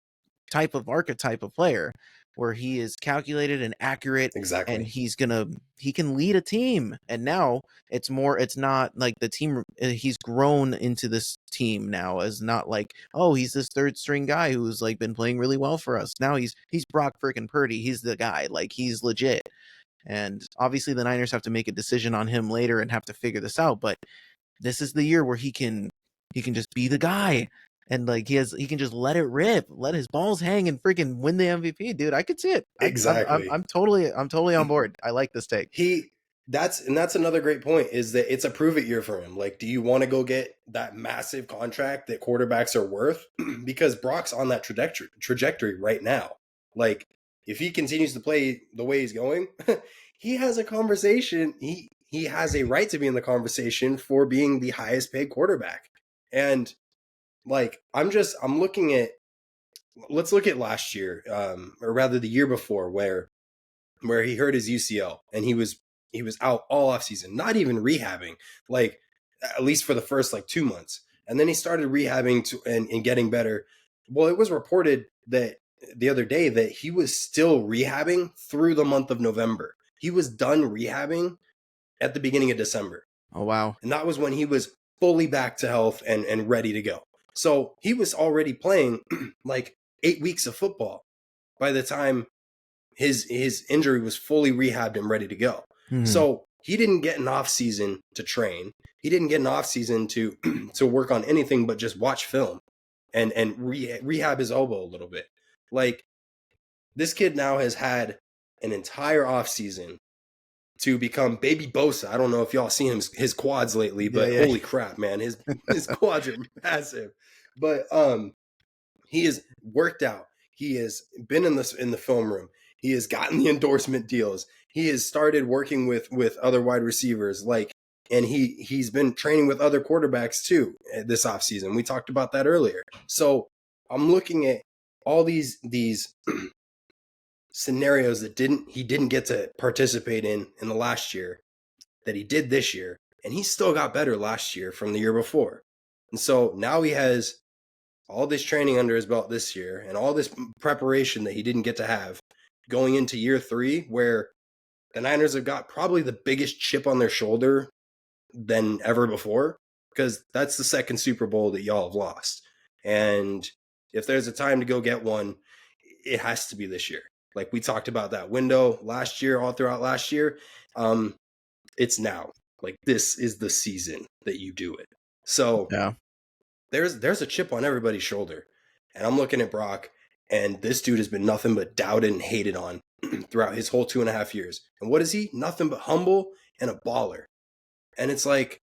type of archetype of player, where he is calculated and accurate. Exactly. And he can lead a team. And now it's not like the team, he's grown into this team now as not like, oh, he's this third string guy who's like been playing really well for us. Now he's Brock freaking Purdy. He's the guy, like, he's legit. And obviously the Niners have to make a decision on him later and have to figure this out. But this is the year where he can just be the guy. And like, he can just let it rip, let his balls hang, and freaking win the MVP, dude. I could see it. Exactly. I'm totally on board. I like this take. That's another great point, is that it's a prove it year for him. Like, do you want to go get that massive contract that quarterbacks are worth? Because Brock's on that trajectory right now. Like, if he continues to play the way he's going, he has a conversation. He has a right to be in the conversation for being the highest paid quarterback. And like, I'm looking at, let's look at last year, or rather the year before, where he hurt his UCL and he was out all offseason, not even rehabbing, like, at least for the first 2 months. And then he started rehabbing and getting better. Well, it was reported that the other day that he was still rehabbing through the month of November. He was done rehabbing at the beginning of December. Oh, wow. And that was when he was fully back to health and ready to go. So he was already playing 8 weeks of football by the time his injury was fully rehabbed and ready to go. Mm-hmm. So he didn't get an off season to train. he didn't get an off season to to work on anything but just watch film and rehab his elbow a little bit. Like, this kid now has had an entire off season to become baby Bosa. I don't know if y'all seen his quads lately, but Yeah. holy crap, man, his quads are massive. But he has worked out. He has been in the film room. He has gotten the endorsement deals. He has started working with other wide receivers, like, and he's been training with other quarterbacks too this offseason. We talked about that earlier. So I'm looking at all these scenarios that he didn't get to participate in the last year that he did this year, and he still got better last year from the year before. And so now he has all this training under his belt this year and all this preparation that he didn't get to have going into year 3, where the Niners have got probably the biggest chip on their shoulder than ever before, because that's the second Super Bowl that y'all have lost. And if there's a time to go get one, it has to be this year. Like, we talked about that window last year, all throughout last year. It's now. Like, this is the season that you do it. So Yeah. there's a chip on everybody's shoulder. And I'm looking at Brock, and this dude has been nothing but doubted and hated on throughout his whole 2.5 years. And what is he? Nothing but humble and a baller. And it's like,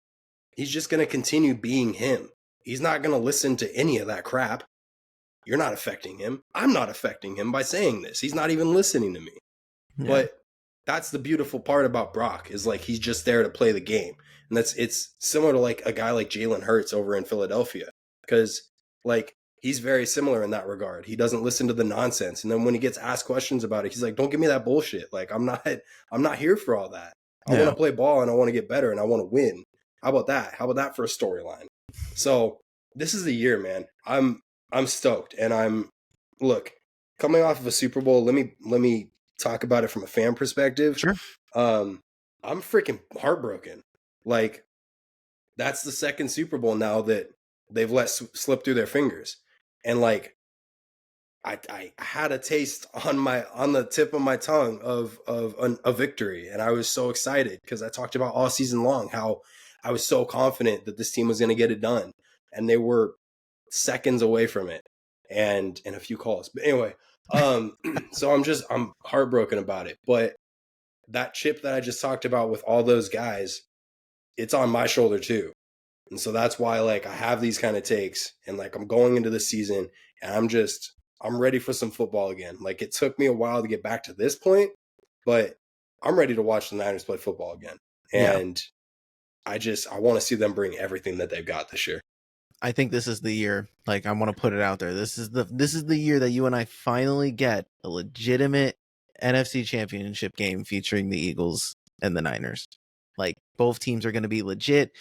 he's just going to continue being him. He's not going to listen to any of that crap. You're not affecting him. I'm not affecting him by saying this. He's not even listening to me. Yeah. But that's the beautiful part about Brock, is like, he's just there to play the game. And it's similar to like a guy like Jalen Hurts over in Philadelphia, because like, he's very similar in that regard. He doesn't listen to the nonsense. And then when he gets asked questions about it, he's like, don't give me that bullshit. Like, I'm not here for all that. I want to play ball, and I want to get better, and I want to win. How about that? How about that for a storyline? So this is the year, man. I'm stoked, and look, coming off of a Super Bowl. Let me talk about it from a fan perspective. Sure. I'm freaking heartbroken. Like, that's the second Super Bowl now that they've let slip through their fingers, and like, I had a taste on the tip of my tongue of a victory, and I was so excited because I talked about all season long how I was so confident that this team was going to get it done, and they were seconds away from it, and a few calls. But anyway, so I'm heartbroken about it. But that chip that I just talked about with all those guys, it's on my shoulder too. And so that's why, like, I have these kind of takes, and like, I'm going into the season, and I'm ready for some football again. Like, it took me a while to get back to this point, but I'm ready to watch the Niners play football again. And I want to see them bring everything that they've got this year. I think this is the year. Like, I want to put it out there. This is the year that you and I finally get a legitimate NFC Championship game featuring the Eagles and the Niners. Like, both teams are going to be legit.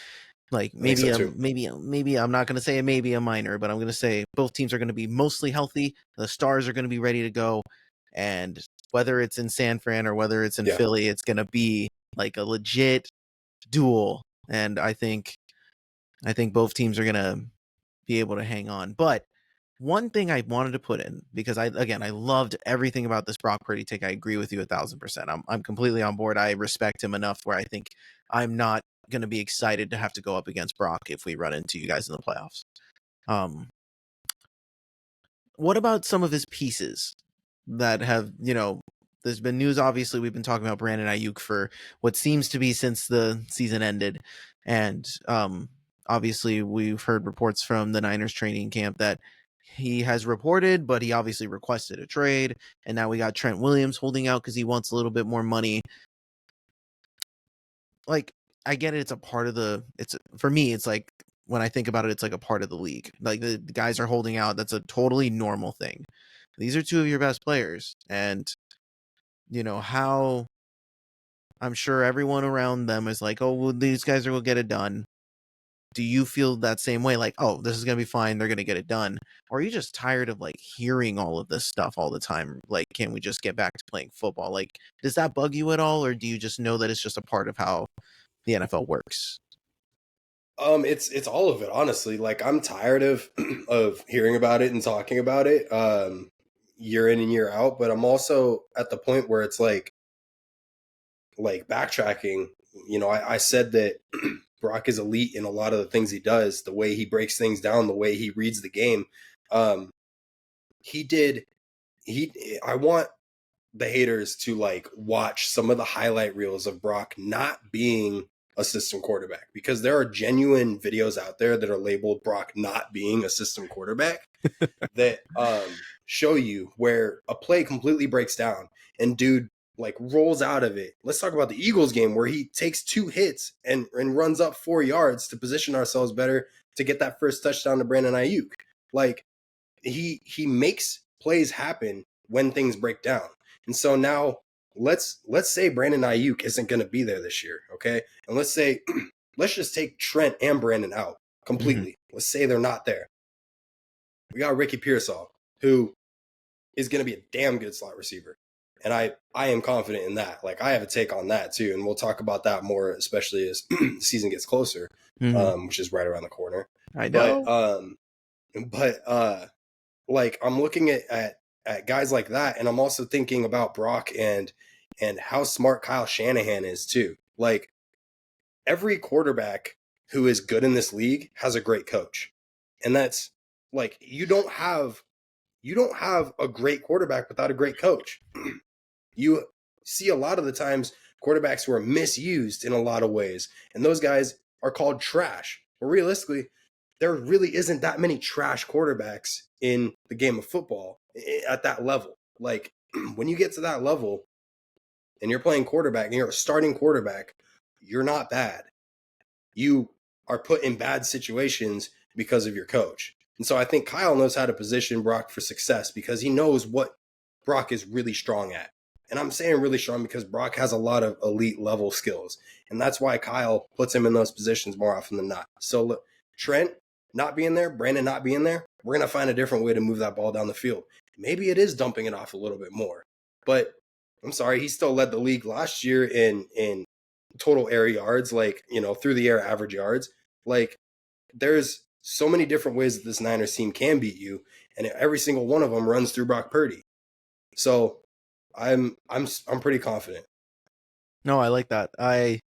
Like, maybe I'm not going to say maybe a minor, but I'm going to say both teams are going to be mostly healthy. The stars are going to be ready to go. And whether it's in San Fran or whether it's in Philly, it's going to be like a legit duel. And I think both teams are going to be able to hang on. But one thing I wanted to put in, because I loved everything about this Brock Purdy take. I agree with you 1,000%. I'm completely on board. I respect him enough where I think I'm not going to be excited to have to go up against Brock if we run into you guys in the playoffs. What about some of his pieces that have, there's been news, obviously, we've been talking about Brandon Aiyuk for what seems to be since the season ended. And obviously, we've heard reports from the Niners training camp that he has reported, but he obviously requested a trade. And now we got Trent Williams holding out because he wants a little bit more money. Like, I get it. It's a part of for me, it's like, when I think about it, it's like a part of the league. Like, the guys are holding out. That's a totally normal thing. These are two of your best players. And, how I'm sure everyone around them is like, oh, well, these guys will get it done. Do you feel that same way? Like, oh, this is going to be fine. They're going to get it done. Or are you just tired of like hearing all of this stuff all the time? Like, can we just get back to playing football? Like, does that bug you at all? Or do you just know that it's just a part of how the NFL works? It's all of it, honestly. Like, I'm tired of hearing about it and talking about it year in and year out, but I'm also at the point where it's like backtracking. I said that Brock is elite in a lot of the things he does, the way he breaks things down, the way he reads the game. I want the haters to like watch some of the highlight reels of Brock not being a system quarterback, because there are genuine videos out there that are labeled Brock not being a system quarterback that show you where a play completely breaks down and dude like rolls out of it. Let's talk about the Eagles game where he takes 2 hits and runs up 4 yards to position ourselves better to get that first touchdown to Brandon Aiyuk. Like he makes plays happen when things break down. And so now let's say Brandon Aiyuk isn't going to be there this year, okay? And let's say let's just take Trent and Brandon out completely. Let's say they're not there. We got Ricky Pearsall, who is going to be a damn good slot receiver. And I am confident in that. Like, I have a take on that, too. And we'll talk about that more, especially as the season gets closer, which is right around the corner. I know. But like, I'm looking at guys like that. And I'm also thinking about Brock and how smart Kyle Shanahan is, too. Like, every quarterback who is good in this league has a great coach. And that's, like, you don't have a great quarterback without a great coach. You see a lot of the times quarterbacks who are misused in a lot of ways, and those guys are called trash. But realistically, there really isn't that many trash quarterbacks in the game of football at that level. Like, when you get to that level and you're playing quarterback and you're a starting quarterback, you're not bad. You are put in bad situations because of your coach. And so I think Kyle knows how to position Brock for success because he knows what Brock is really strong at. And I'm saying really strong because Brock has a lot of elite level skills. And that's why Kyle puts him in those positions more often than not. So look, Trent not being there, Brandon not being there, we're going to find a different way to move that ball down the field. Maybe it is dumping it off a little bit more. But I'm sorry, he still led the league last year in total air yards, like, you know, through the air average yards. Like, there's so many different ways that this Niners team can beat you, and every single one of them runs through Brock Purdy. So I'm pretty confident. No, I like that. I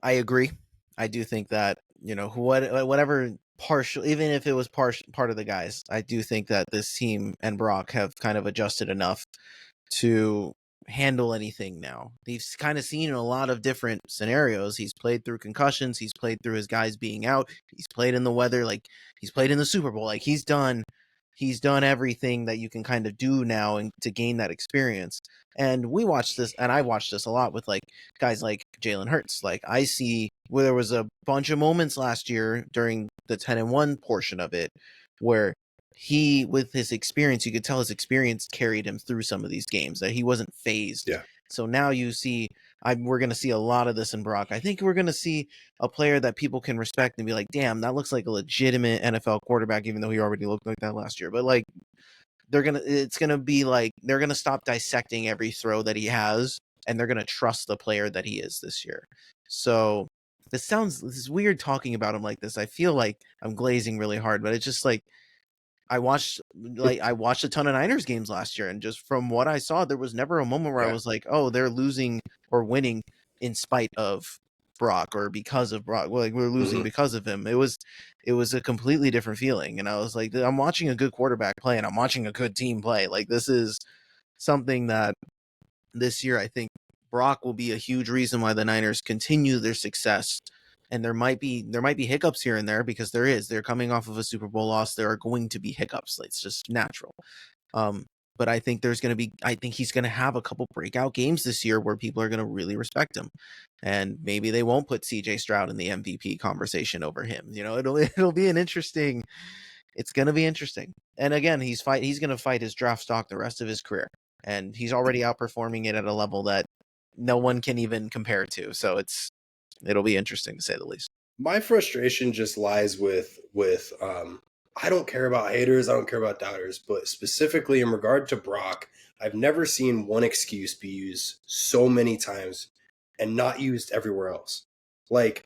agree. I do think that, you know, whatever partial, even if it was part of the guys, I do think that this team and Brock have kind of adjusted enough to handle anything now. He's kind of seen a lot of different scenarios. He's played through concussions. He's played through his guys being out. He's played in the weather. Like, he's played in the Super Bowl. Like, he's done everything that you can kind of do now and to gain that experience. And we watched this, and I watched this a lot with like guys like Jalen Hurts. Like, I see where there was a bunch of moments last year during the 10-1 portion of it where he, with his experience, you could tell his experience carried him through some of these games, that he wasn't phased. Yeah. So now you see, we're going to see a lot of this in Brock. I think we're going to see a player that people can respect and be like, damn, that looks like a legitimate NFL quarterback, even though he already looked like that last year. But like, it's going to be like, they're going to stop dissecting every throw that he has, and they're going to trust the player that he is this year. So this is weird talking about him like this. I feel like I'm glazing really hard, but it's just like, I watched a ton of Niners games last year, and just from what I saw, there was never a moment where I was like, oh, they're losing or winning in spite of Brock or because of Brock. Like, we're losing because of him. It was a completely different feeling. And I was like, I'm watching a good quarterback play, and I'm watching a good team play. Like, this is something that this year, I think Brock will be a huge reason why the Niners continue their success. And there might be hiccups here and there, because they're coming off of a Super Bowl loss. There are going to be hiccups. It's just natural. But I think he's going to have a couple breakout games this year where people are going to really respect him. And maybe they won't put CJ Stroud in the MVP conversation over him. You know, it'll be it's going to be interesting. And again, he's going to fight his draft stock the rest of his career. And he's already outperforming it at a level that no one can even compare to. So it'll be interesting, to say the least. My frustration just lies with I don't care about haters, I don't care about doubters, but specifically in regard to Brock, I've never seen one excuse be used so many times and not used everywhere else. Like,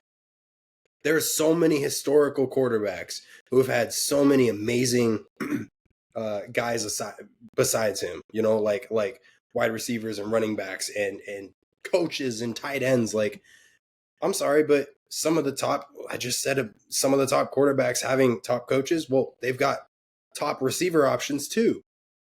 there's so many historical quarterbacks who have had so many amazing guys besides him, you know, like wide receivers and running backs and coaches and tight ends. Like, I'm sorry, but some of the top, I just said some of the top quarterbacks having top coaches. Well, they've got top receiver options too.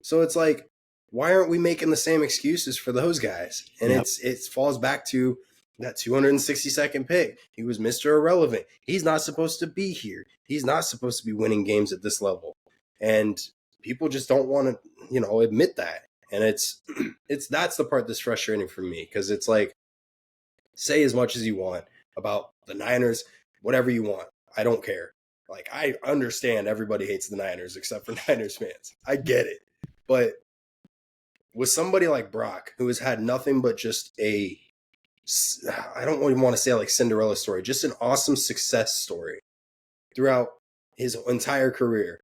So it's like, why aren't we making the same excuses for those guys? And Yep. it falls back to that 262nd pick. He was Mr. Irrelevant. He's not supposed to be here. He's not supposed to be winning games at this level. And people just don't want to, admit that. And it's that's the part that's frustrating for me, because it's like, say as much as you want about the Niners, whatever you want. I don't care. Like, I understand everybody hates the Niners except for Niners fans. I get it. But with somebody like Brock, who has had nothing but just I don't even want to say like Cinderella story, just an awesome success story throughout his entire career,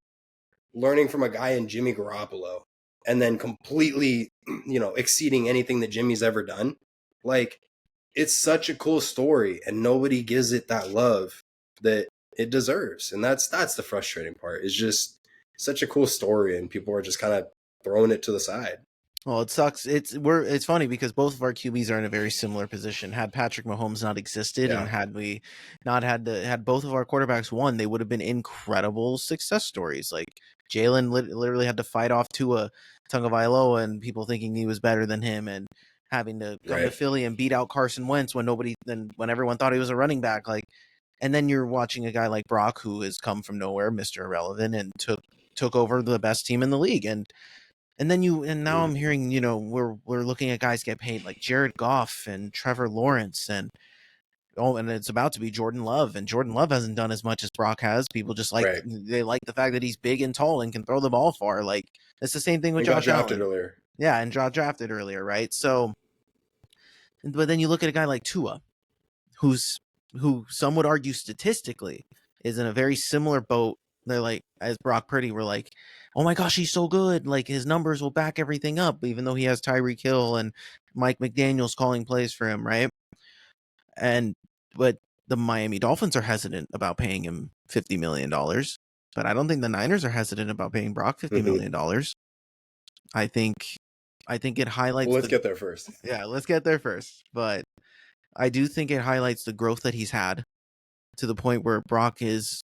learning from a guy in Jimmy Garoppolo, and then completely, exceeding anything that Jimmy's ever done. Like, it's such a cool story, and nobody gives it that love that it deserves. And that's the frustrating part. It's just such a cool story, and people are just kind of throwing it to the side. Well, it sucks. It's funny because both of our QBs are in a very similar position. Had Patrick Mahomes not existed, and had we not had both of our quarterbacks won, they would have been incredible success stories. Like Jalen literally had to fight off Tua Tagovailoa and people thinking he was better than him, and having to come to Philly and beat out Carson Wentz when everyone thought he was a running back. Like, and then you're watching a guy like Brock, who has come from nowhere, Mr. Irrelevant, and took over the best team in the league. And now I'm hearing, we're looking at guys get paid like Jared Goff and Trevor Lawrence and it's about to be Jordan Love, and Jordan Love hasn't done as much as Brock has. People just they like the fact that he's big and tall and can throw the ball far. Like, it's the same thing with Josh Allen. Earlier. Yeah, and got drafted earlier, right? So, but then you look at a guy like Tua, who some would argue statistically is in a very similar boat. They're like, as Brock Purdy, we're like, oh my gosh, he's so good. Like, his numbers will back everything up, even though he has Tyreek Hill and Mike McDaniel's calling plays for him, right? But the Miami Dolphins are hesitant about paying him $50 million. But I don't think the Niners are hesitant about paying Brock $50 million. I think it highlights. Well, let's get there first. Yeah, let's get there first. But I do think it highlights the growth that he's had, to the point where Brock he's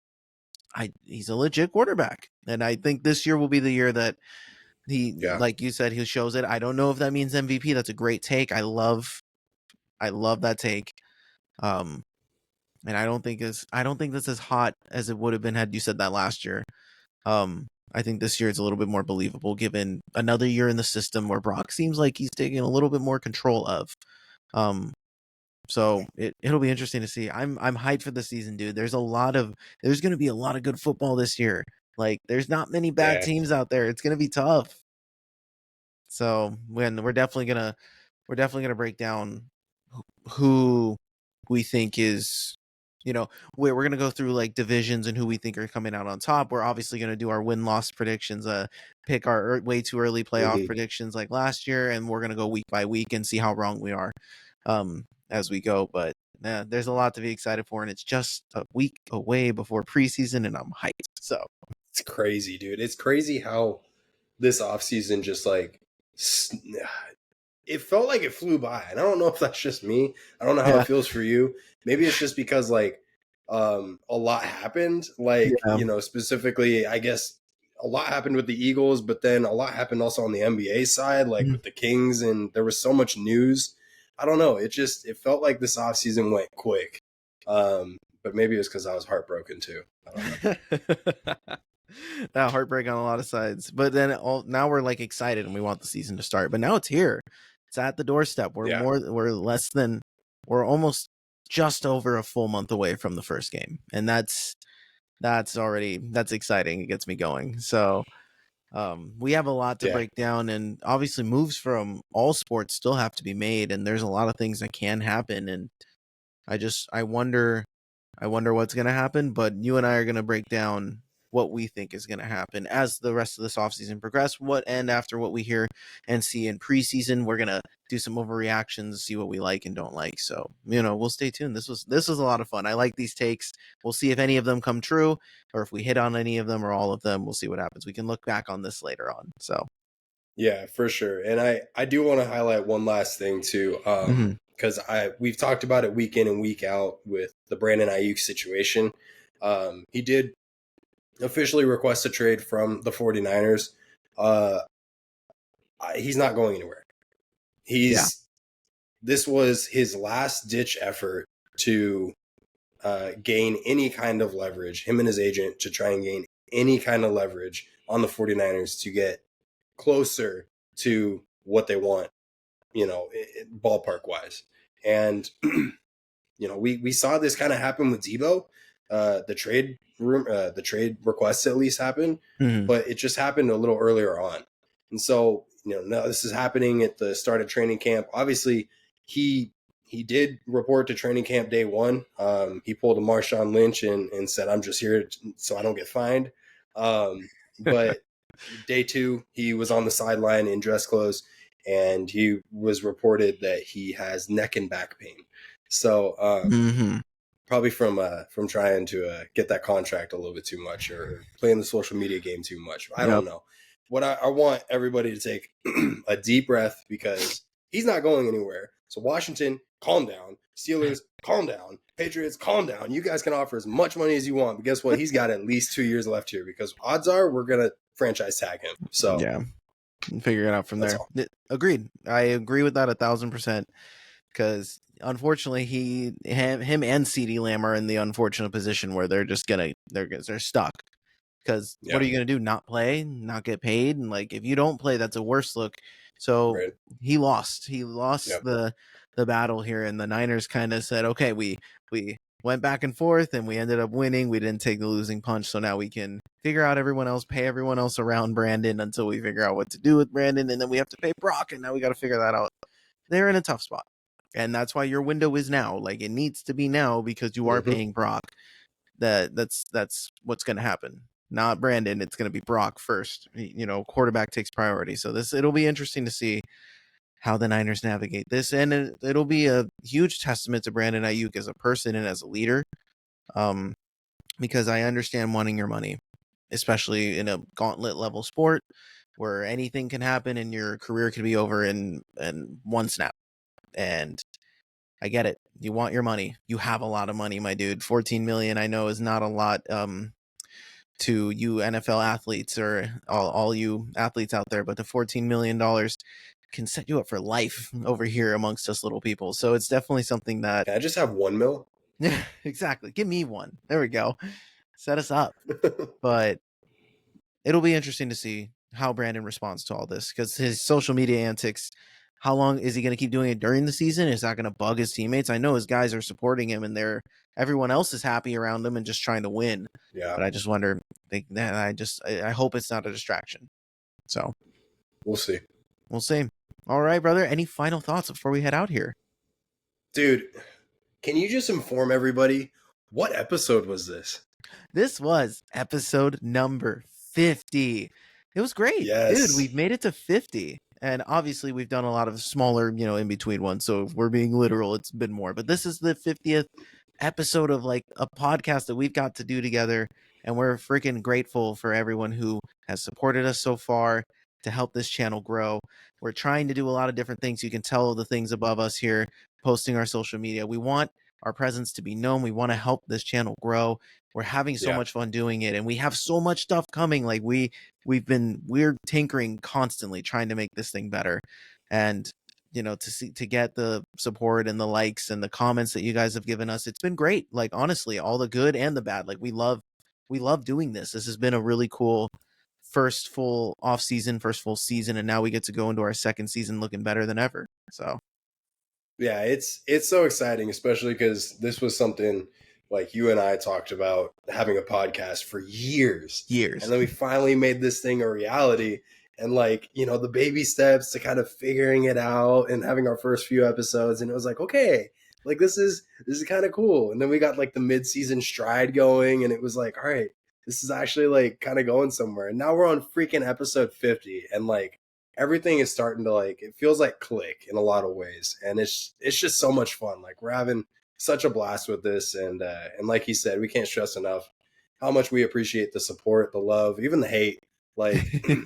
a legit quarterback. And I think this year will be the year that like you said, he shows it. I don't know if that means MVP. That's a great take. I love that take. And I don't think that's as hot as it would have been had you said that last year. I think this year it's a little bit more believable, given another year in the system where Brock seems like he's taking a little bit more control of. So it'll be interesting to see. I'm hyped for the season, dude. There's going to be a lot of good football this year. Like, there's not many bad teams out there. It's going to be tough. So we're definitely gonna break down who we think is, we're going to go through like divisions and who we think are coming out on top. We're obviously going to do our win-loss predictions, pick our way too early playoff predictions like last year, and we're going to go week by week and see how wrong we are as we go. But there's a lot to be excited for, and it's just a week away before preseason, and I'm hyped. So it's crazy, dude. It's crazy how this offseason just like it felt like it flew by. And I don't know if that's just me. I don't know how it feels for you. Maybe it's just because like a lot happened. Like, specifically, I guess a lot happened with the Eagles, but then a lot happened also on the NBA side, like with the Kings, and there was so much news. I don't know. It felt like this offseason went quick. But maybe it was because I was heartbroken too. I don't know. That heartbreak on a lot of sides. But then now we're like excited and we want the season to start. But now it's here. It's at the doorstep. We're almost just over a full month away from the first game. And that's exciting. It gets me going. So we have a lot to break down, and obviously moves from all sports still have to be made, and there's a lot of things that can happen, and I wonder what's going to happen. But you and I are going to break down what we think is going to happen as the rest of this offseason progress, and after what we hear and see in preseason. We're going to do some overreactions, see what we like and don't like. So, we'll stay tuned. This was a lot of fun. I like these takes. We'll see if any of them come true, or if we hit on any of them or all of them. We'll see what happens. We can look back on this later on. So yeah, for sure. And I do want to highlight one last thing too. because we've talked about it week in and week out with the Brandon Aiyuk situation. He did officially request a trade from the 49ers. He's not going anywhere. Yeah. This was his last ditch effort to gain any kind of leverage, him and his agent to try and gain any kind of leverage on the 49ers to get closer to what they want, ballpark wise. And, we saw this kind of happen with Debo. The trade requests at least happened, but it just happened a little earlier on. And so, now this is happening at the start of training camp. Obviously, he did report to training camp day one. He pulled a Marshawn Lynch and said, "I'm just here so I don't get fined." But day two, he was on the sideline in dress clothes, and he was reported that he has neck and back pain. So probably from trying to get that contract a little bit too much or playing the social media game too much. I don't know. What I want everybody to take a deep breath, because he's not going anywhere. So Washington, calm down. Steelers, calm down. Patriots, calm down. You guys can offer as much money as you want, but guess what? He's got at least 2 years left here, because odds are we're gonna franchise tag him. So yeah, figure it out from there. all. Agreed. I agree with that 1,000%. Because unfortunately, him and CeeDee Lamb are in the unfortunate position where they're just they're stuck. Because what are you going to do? Not play, not get paid? And like, if you don't play, that's a worse look. So he lost. He lost the battle here, and the Niners kind of said, "Okay, we went back and forth, and we ended up winning. We didn't take the losing punch, so now we can figure out everyone else, pay everyone else around Brandon until we figure out what to do with Brandon, and then we have to pay Brock, and now we got to figure that out." They're in a tough spot, and that's why your window is now. Like, it needs to be now, because you are paying Brock. That's what's going to happen. Not Brandon. It's going to be Brock first. Quarterback takes priority. So it'll be interesting to see how the Niners navigate this, and it'll be a huge testament to Brandon Aiyuk as a person and as a leader, because I understand wanting your money, especially in a gauntlet level sport where anything can happen and your career can be over in one snap. And I get it. You want your money. You have a lot of money, my dude. 14 million, I know, is not a lot to you NFL athletes or all you athletes out there, but the $14 million can set you up for life over here amongst us little people. So it's definitely something that... Can I just have 1 mil? Yeah, exactly. Give me one. There we go. Set us up. But it'll be interesting to see how Brandon responds to all this, because his social media antics, how long is he going to keep doing it during the season? Is that going to bug his teammates? I know his guys are supporting him, and everyone else is happy around him and just trying to win. Yeah. But I just wonder, I hope it's not a distraction. So we'll see. We'll see. All right, brother. Any final thoughts before we head out here? Dude, can you just inform everybody, what episode was this? This was episode number 50. It was great. Yes. Dude, we've made it to 50. And obviously we've done a lot of smaller, in between ones. So if we're being literal, it's been more. But this is the 50th episode of like a podcast that we've got to do together. And we're freaking grateful for everyone who has supported us so far to help this channel grow. We're trying to do a lot of different things. You can tell the things above us here, posting our social media. We want our presence to be known. We want to help this channel grow. We're having so much fun doing it, and we have so much stuff coming. Like we're tinkering constantly, trying to make this thing better. And to get the support and the likes and the comments that you guys have given us, it's been great. Like, honestly, all the good and the bad. Like, we love doing this. This has been a really cool first full season, and now we get to go into our second season looking better than ever. So yeah, it's so exciting, especially because this was something like you and I talked about having a podcast for years. And then we finally made this thing a reality. And like, the baby steps to kind of figuring it out and having our first few episodes. And it was like, okay, like this is kind of cool. And then we got like the mid-season stride going, and it was like, all right, this is actually like kind of going somewhere. And now we're on freaking episode 50. And like, everything is starting to like, it feels like click in a lot of ways. And it's just so much fun. Like, we're having such a blast with this. And like he said, we can't stress enough how much we appreciate the support, the love, even the hate. Like,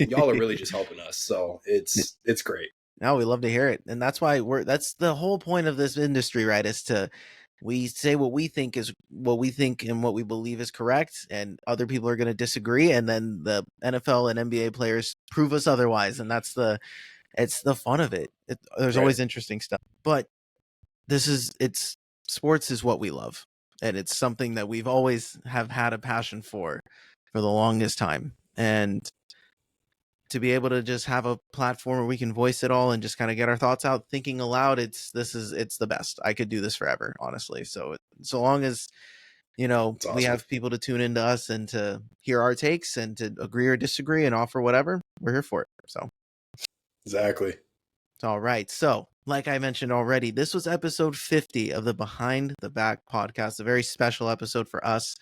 y'all are really just helping us. So it's great. No, we love to hear it. And that's why that's the whole point of this industry, right? Is to we say what we think is what we think and what we believe is correct, and other people are going to disagree, and then the NFL and NBA players prove us otherwise, and it's the fun of it. There's Right. always interesting stuff, but it's sports is what we love, and it's something that we've always have had a passion for the longest time, and to be able to just have a platform where we can voice it all and just kind of get our thoughts out thinking aloud, it's the best. I could do this forever, honestly. So long as It's we awesome. have people to tune into us and to hear our takes and to agree or disagree and offer whatever, we're here for it. So Exactly. all right. So, like I mentioned already, this was episode 50 of the Behind the Back podcast, a very special episode for us.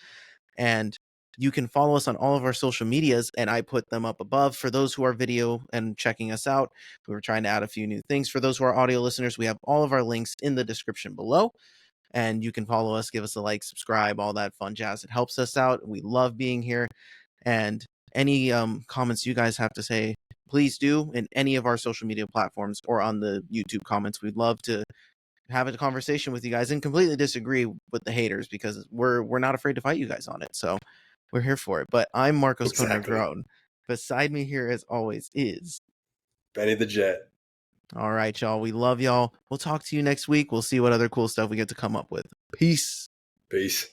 And you can follow us on all of our social medias, and I put them up above for those who are video and checking us out. We were trying to add a few new things. For those who are audio listeners, we have all of our links in the description below. And you can follow us, give us a like, subscribe, all that fun jazz. It helps us out. We love being here. And any comments you guys have to say, please do in any of our social media platforms or on the YouTube comments. We'd love to have a conversation with you guys and completely disagree with the haters, because we're not afraid to fight you guys on it. So we're here for it. But I'm Marcos Exactly. Conagron. Beside me here, as always, is Benny the Jet. all right, y'all. We love y'all. We'll talk to you next week. We'll see what other cool stuff we get to come up with. Peace. Peace.